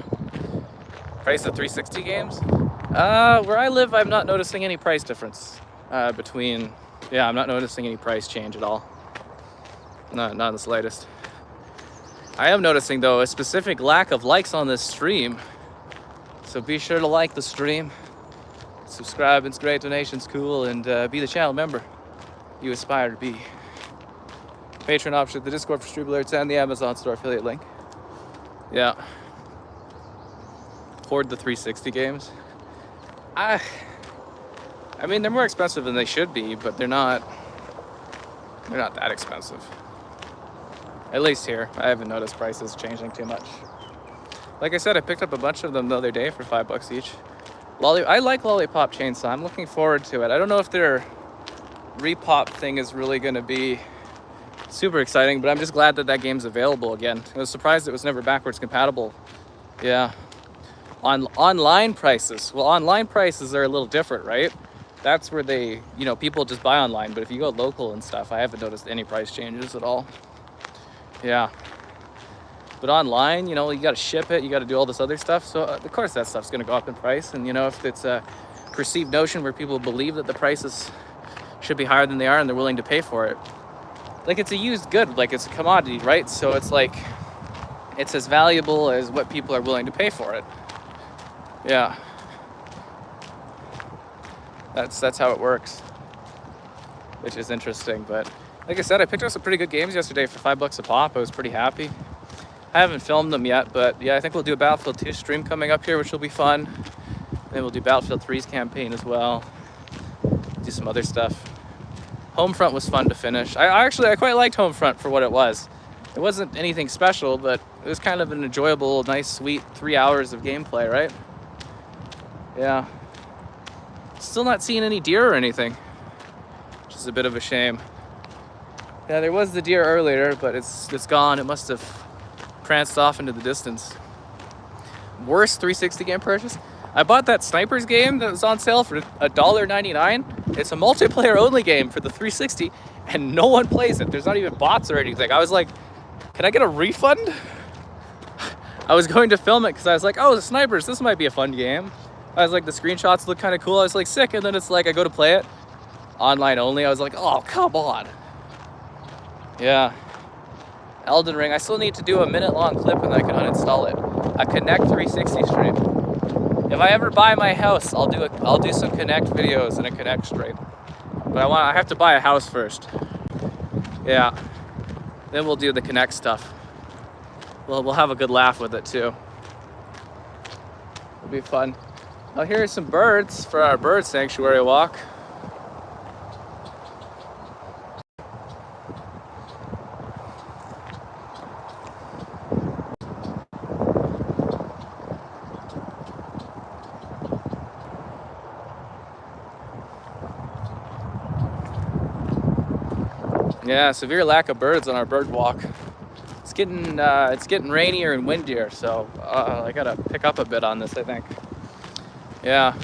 Price of 360 games? Where I live, I'm not noticing any price difference between. Yeah, I'm not noticing any price change at all. Not in the slightest. I am noticing, though, a specific lack of likes on this stream. So be sure to like the stream. Subscribe, it's great, donations cool, and be the channel member you aspire to be. Patreon option, the Discord for stream alerts, and the Amazon store affiliate link. Yeah. Hoard the 360 games. I mean, they're more expensive than they should be, but they're not that expensive. At least here. I haven't noticed prices changing too much. Like I said, I picked up a bunch of them the other day for $5 each. I like Lollipop Chainsaw. I'm looking forward to it. I don't know if their repop thing is really going to be super exciting, but I'm just glad that game's available again. I was surprised it was never backwards compatible. Yeah. Online prices. Well, online prices are a little different, right? That's where people just buy online. But if you go local and stuff, I haven't noticed any price changes at all. Yeah. But online, you got to ship it. You got to do all this other stuff. So, of course, that stuff's going to go up in price. And, if it's a perceived notion where people believe that the prices should be higher than they are and they're willing to pay for it. Like, it's a used good. Like, it's a commodity, right? So it's like, it's as valuable as what people are willing to pay for it. Yeah. That's how it works. Which is interesting. But like I said, I picked up some pretty good games yesterday for $5 a pop. I was pretty happy. I haven't filmed them yet, but yeah, I think we'll do a Battlefield 2 stream coming up here, which will be fun. Then we'll do Battlefield 3's campaign as well. Do some other stuff. Homefront was fun to finish. I quite liked Homefront for what it was. It wasn't anything special, but it was kind of an enjoyable, nice, sweet 3 hours of gameplay, right? Yeah. Still not seeing any deer or anything, which is a bit of a shame. Yeah, there was the deer earlier, but it's gone. It must have pranced off into the distance. Worst 360 game purchase? I bought that Snipers game that was on sale for $1.99. It's a multiplayer only game for the 360, and no one plays it. There's not even bots or anything. I was like, can I get a refund? I was going to film it because I was like, oh, the Snipers, this might be a fun game. I was like, the screenshots look kind of cool. I was like, sick. And then it's like, I go to play it online only. I was like, oh, come on. Yeah. Elden Ring. I still need to do a minute-long clip and I can uninstall it. A Connect 360 stream. If I ever buy my house, I'll do some Connect videos and a Connect stream. But I have to buy a house first. Yeah. Then we'll do the Connect stuff. We'll have a good laugh with it too. It'll be fun. Oh, here are some birds for our bird sanctuary walk. Yeah, severe lack of birds on our bird walk. It's getting rainier and windier, so I gotta pick up a bit on this, I think. Yeah.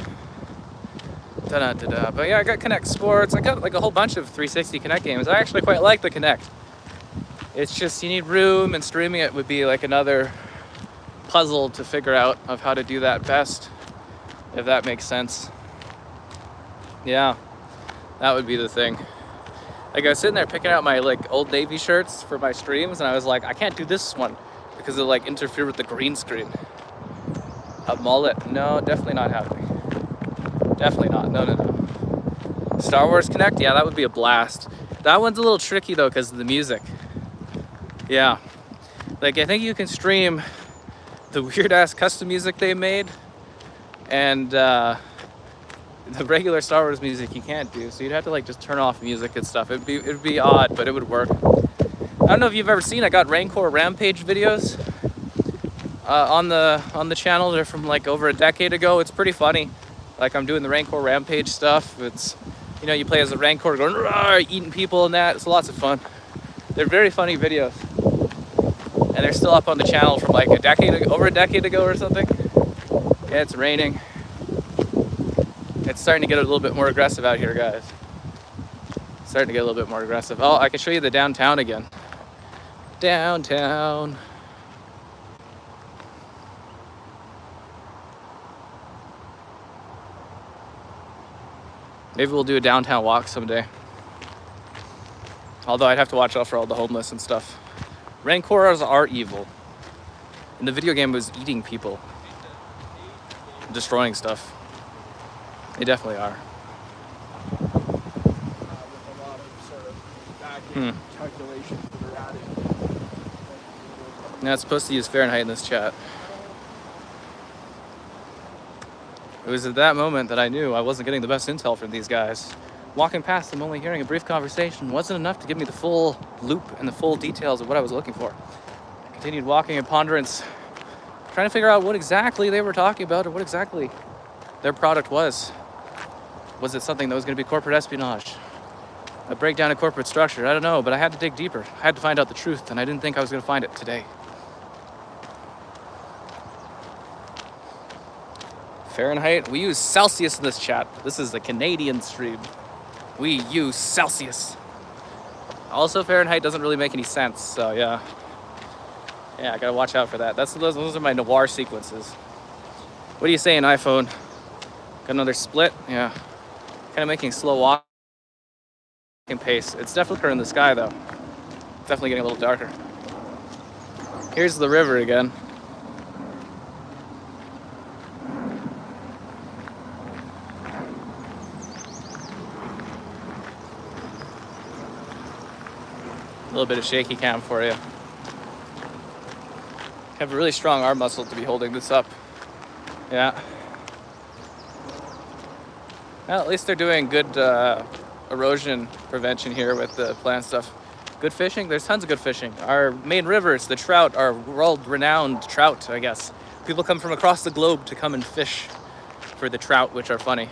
Da-da-da-da. But yeah, I got Connect Sports. I got like a whole bunch of 360 Connect games. I actually quite like the Connect. It's just you need room, and streaming it would be like another puzzle to figure out of how to do that best, if that makes sense. Yeah, that would be the thing. Like I was sitting there picking out my like Old Navy shirts for my streams, and I was like, I can't do this one because it'll like interfere with the green screen. A mullet? No, definitely not happening. Definitely not. No. Star Wars Connect? Yeah, that would be a blast. That one's a little tricky though because of the music. Yeah. Like I think you can stream the weird ass custom music they made, and the regular Star Wars music you can't do, so you'd have to like just turn off music and stuff. It'd be odd, but it would work. I don't know if you've ever seen, I got Rancor Rampage videos on the channel. They're from like over a decade ago. It's pretty funny. Like I'm doing the Rancor Rampage stuff. It's, you know, you play as a Rancor going rawr, eating people and that. It's lots of fun. They're very funny videos, and they're still up on the channel from like over a decade ago or something. Yeah, it's raining. It's starting to get a little bit more aggressive out here, guys. Starting to get a little bit more aggressive. Oh, I can show you the downtown again. Downtown. Maybe we'll do a downtown walk someday. Although I'd have to watch out for all the homeless and stuff. Rancors are evil. In the video game, it was eating people. Destroying stuff. They definitely are. With a lot of sort of back-end calculations that are added. Now it's supposed to use Fahrenheit in this chat. It was at that moment that I knew I wasn't getting the best intel from these guys. Walking past them, only hearing a brief conversation wasn't enough to give me the full loop and the full details of what I was looking for. I continued walking in ponderance, trying to figure out what exactly they were talking about or what exactly their product was. Was it something that was going to be corporate espionage? A breakdown of corporate structure? I don't know, but I had to dig deeper. I had to find out the truth, and I didn't think I was going to find it today. Fahrenheit? We use Celsius in this chat. This is the Canadian stream. We use Celsius. Also, Fahrenheit doesn't really make any sense, so yeah. Yeah, I gotta watch out for that. Those are my noir sequences. What are you saying, iPhone? Got another split? Yeah. Kind of making slow walking pace. It's definitely clear in the sky though. Definitely getting a little darker. Here's the river again. A little bit of shaky cam for you. Have a really strong arm muscle to be holding this up. Yeah. Well, at least they're doing good erosion prevention here with the plant stuff. Good fishing? There's tons of good fishing. Our main rivers, the trout, are world-renowned trout, I guess. People come from across the globe to come and fish for the trout, which are funny.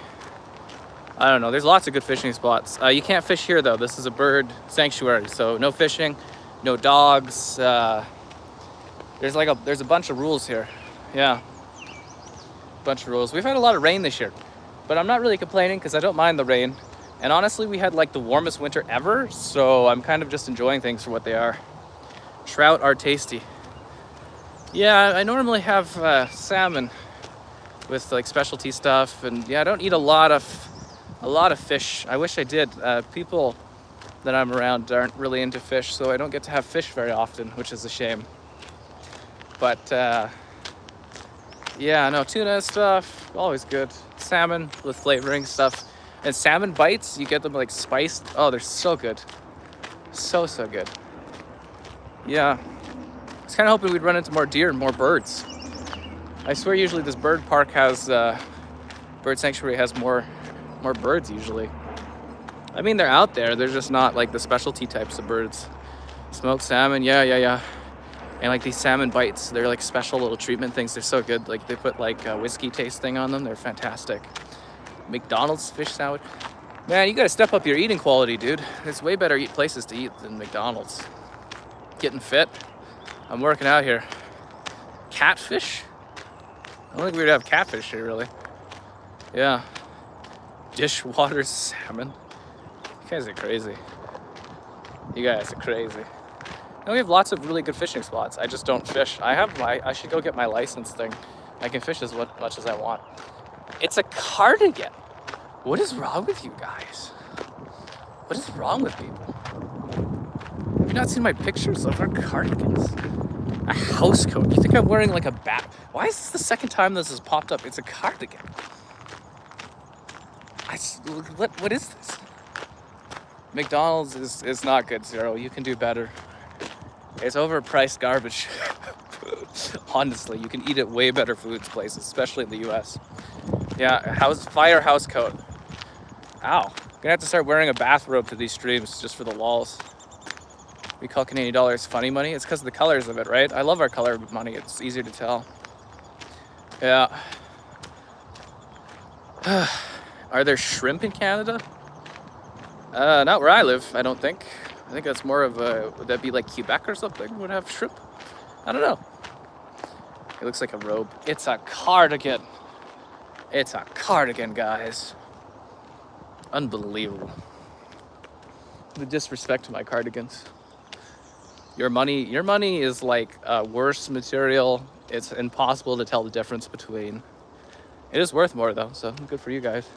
I don't know, there's lots of good fishing spots. You can't fish here though. This is a bird sanctuary, so no fishing, no dogs. There's a bunch of rules here. Yeah, bunch of rules. We've had a lot of rain this year, but I'm not really complaining because I don't mind the rain. And honestly, we had like the warmest winter ever, so I'm kind of just enjoying things for what they are. Trout are tasty. Yeah, I normally have salmon with like specialty stuff, and yeah, I don't eat a lot of fish. I wish I did. People that I'm around aren't really into fish, so I don't get to have fish very often, which is a shame. But yeah, no, tuna stuff, always good. Salmon with flavoring stuff. And salmon bites, you get them like spiced. Oh, they're so good. So good. Yeah. I was kind of hoping we'd run into more deer and more birds. I swear usually this bird park has, bird sanctuary has more birds usually. I mean, they're out there. They're just not like the specialty types of birds. Smoked salmon, yeah. And like these salmon bites, they're like special little treatment things. They're so good. Like they put like a whiskey taste thing on them. They're fantastic. McDonald's fish sandwich. Man, you gotta step up your eating quality, dude. There's way better places to eat than McDonald's. Getting fit. I'm working out here. Catfish? I don't think we'd have catfish here, really. Yeah. Dishwater salmon. You guys are crazy. You guys are crazy. And we have lots of really good fishing spots. I just don't fish. I should go get my license thing. I can fish as much as I want. It's a cardigan. What is wrong with you guys? What is wrong with people? Have you not seen my pictures of our cardigans? A house coat. You think I'm wearing like a bat? Why is this the second time this has popped up? It's a cardigan. What is this? McDonald's is not good, Zero. You can do better. It's overpriced garbage. Honestly, you can eat at way better foods places, especially in the US. Yeah, fire house coat. Ow. Gonna have to start wearing a bathrobe to these streams just for the lols. We call Canadian dollars funny money. It's because of the colors of it, right? I love our color money. It's easier to tell. Yeah. Are there shrimp in Canada? Not where I live, I don't think. I think that's more of a, would that be like Quebec or something would have shrimp? I don't know. It looks like a robe. It's a cardigan. It's a cardigan, guys. Unbelievable. The disrespect to my cardigans. Your money is like worse material. It's impossible to tell the difference between. It is worth more though, so good for you guys.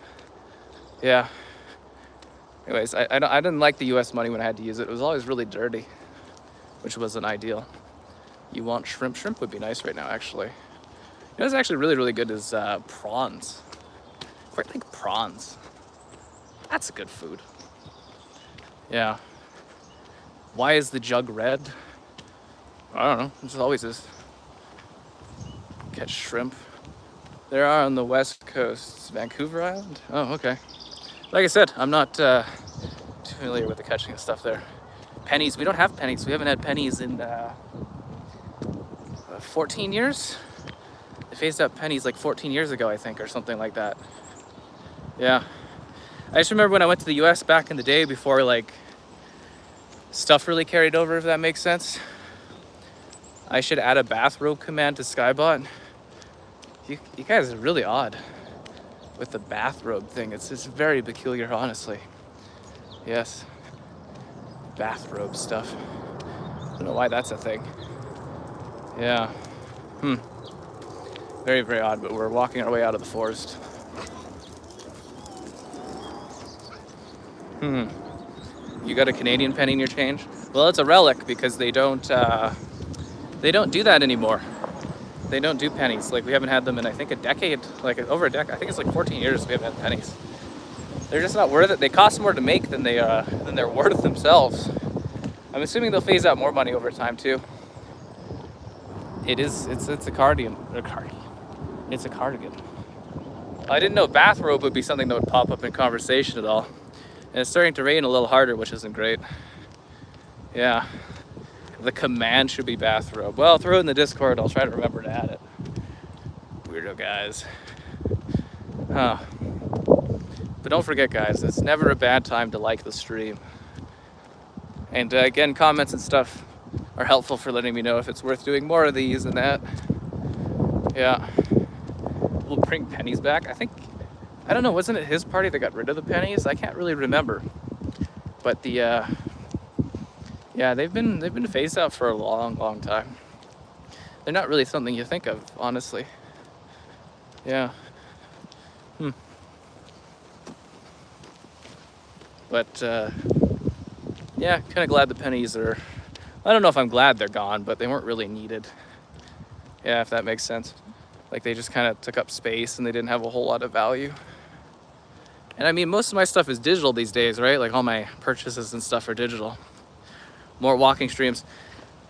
Yeah. Anyways, I didn't like the US money when I had to use it. It was always really dirty, which wasn't ideal. You want shrimp? Shrimp would be nice right now, actually. You know what's actually really, really good is prawns. I think prawns. That's a good food. Yeah. Why is the jug red? I don't know. It just always is. Catch shrimp. There are on the west coast. Vancouver Island? Oh, okay. Like I said, I'm not too familiar with the catching of stuff there. Pennies. We don't have pennies. We haven't had pennies in 14 years? They phased out pennies like 14 years ago, I think, or something like that. Yeah. I just remember when I went to the US back in the day before like stuff really carried over, if that makes sense. I should add a bathrobe command to Skybot. You guys are really odd with the bathrobe thing. It's very peculiar, honestly. Yes. Bathrobe stuff. I don't know why that's a thing. Yeah. Very, very odd, but we're walking our way out of the forest. You got a Canadian penny in your change? Well, it's a relic because they don't do that anymore. They don't do pennies. Like we haven't had them in I think a decade, like over a decade. I think it's like 14 years we haven't had pennies. They're just not worth it. They cost more to make than they're worth themselves. I'm assuming they'll phase out more money over time too. It's a cardigan. It's a cardigan. I didn't know bathrobe would be something that would pop up in conversation at all. And it's starting to rain a little harder, which isn't great. Yeah. The command should be bathrobe. Well, throw it in the Discord. I'll try to remember to add it. Weirdo guys. Huh. But don't forget, guys, it's never a bad time to like the stream. And again, comments and stuff are helpful for letting me know if it's worth doing more of these and that. Yeah. We'll bring pennies back. I don't know, wasn't it his party that got rid of the pennies? I can't really remember. But yeah, they've been phased out for a long, long time. They're not really something you think of, honestly. Yeah. But yeah, kind of glad the pennies are, I don't know if I'm glad they're gone, but they weren't really needed. Yeah, if that makes sense. Like they just kind of took up space and they didn't have a whole lot of value. And I mean, most of my stuff is digital these days, right? Like all my purchases and stuff are digital. More walking streams.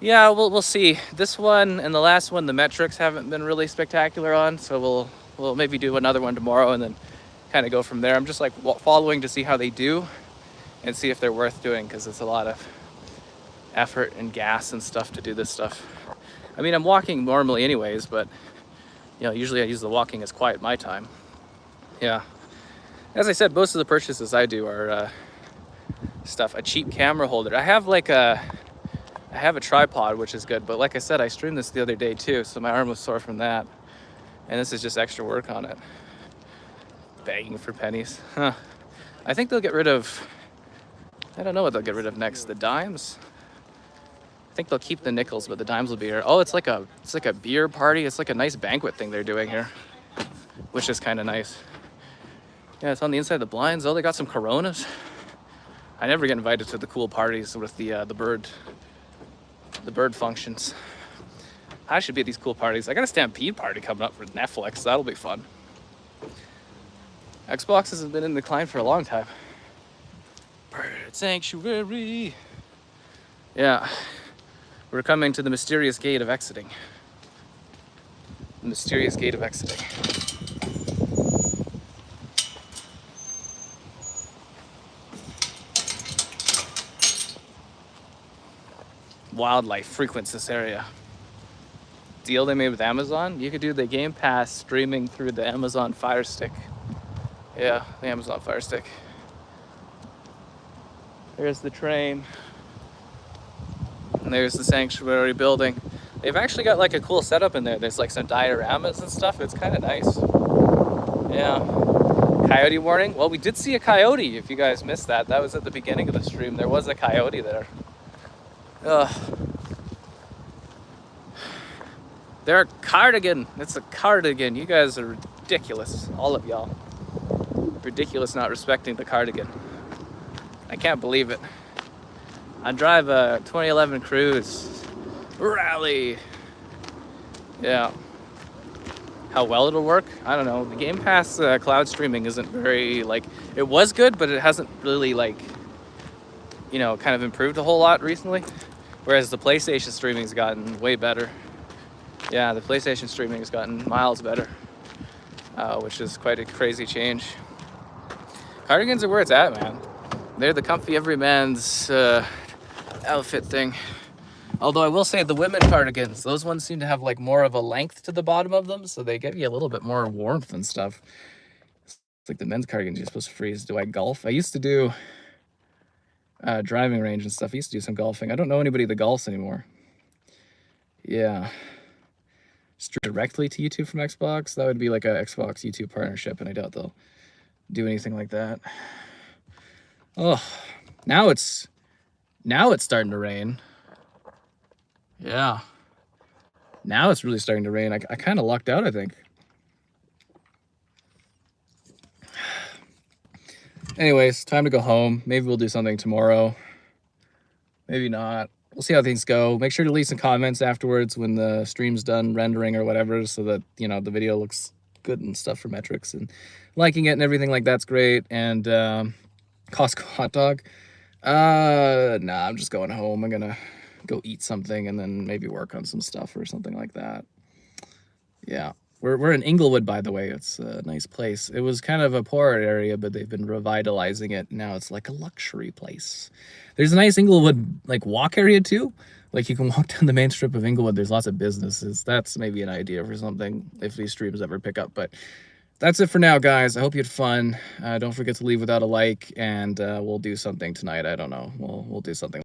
Yeah, we'll see. This one and the last one, the metrics haven't been really spectacular on, so we'll maybe do another one tomorrow and then kind of go from there. I'm just like following to see how they do and see if they're worth doing, because it's a lot of effort and gas and stuff to do this stuff. I mean, I'm walking normally anyways, but you know, usually I use the walking as quiet my time. Yeah. As I said, most of the purchases I do are stuff. A cheap camera holder. I have a tripod, which is good, but like I said, I streamed this the other day too, so my arm was sore from that. And this is just extra work on it. Begging for pennies. Huh. I think they'll get rid of, I don't know what they'll get rid of next. The dimes? I think they'll keep the nickels, but the dimes will be here. Oh, it's like a beer party. It's like a nice banquet thing they're doing here, which is kind of nice. Yeah, it's on the inside of the blinds. Oh, they got some Coronas. I never get invited to the cool parties with the bird functions. I should be at these cool parties. I got a Stampede party coming up for Netflix. That'll be fun. Xbox has been in decline for a long time. Bird Sanctuary. Yeah, we're coming to the mysterious gate of exiting. The mysterious gate of exiting. Wildlife frequents this area. Deal they made with Amazon, you could do the Game Pass streaming through the Amazon Fire Stick. Yeah, the Amazon Fire Stick. There's the train. And there's the sanctuary building. They've actually got like a cool setup in there. There's like some dioramas and stuff. It's kind of nice. Yeah. Coyote warning. Well, we did see a coyote, if you guys missed that. That was at the beginning of the stream. There was a coyote there. They're a cardigan. It's a cardigan. You guys are ridiculous. All of y'all. Ridiculous not respecting the cardigan. I can't believe it. I drive a 2011 Cruise Rally. Yeah. How well it'll work? I don't know. The Game Pass cloud streaming isn't very, like, it was good, but it hasn't really, like, you know, kind of improved a whole lot recently. Whereas the PlayStation streaming's gotten way better. Yeah, the PlayStation streaming has gotten miles better, which is quite a crazy change. Cardigans are where it's at, man. They're the comfy everyman's outfit thing. Although I will say the women cardigans, those ones seem to have like more of a length to the bottom of them, so they give you a little bit more warmth and stuff. It's like the men's cardigans you're supposed to freeze. Do I golf? I used to do driving range and stuff. I used to do some golfing. I don't know anybody that golfs anymore. Yeah. Directly to YouTube from Xbox? That would be like a Xbox YouTube partnership, and I doubt they'll do anything like that. Oh, now it's starting to rain. Yeah. Now it's really starting to rain. I kind of lucked out, I think. Anyways, time to go home. Maybe we'll do something tomorrow. Maybe not. We'll see how things go. Make sure to leave some comments afterwards when the stream's done rendering or whatever, so that, you know, the video looks good and stuff for metrics, and liking it and everything like that's great. And Costco hot dog. Nah, I'm just going home. I'm gonna go eat something and then maybe work on some stuff or something like that. Yeah. We're in Inglewood, by the way. It's a nice place. It was kind of a poor area, but they've been revitalizing it. Now it's like a luxury place. There's a nice Inglewood like walk area too. Like you can walk down the main strip of Inglewood. There's lots of businesses. That's maybe an idea for something if these streams ever pick up. But that's it for now, guys. I hope you had fun. Don't forget to leave without a like, and we'll do something tonight. I don't know. We'll do something.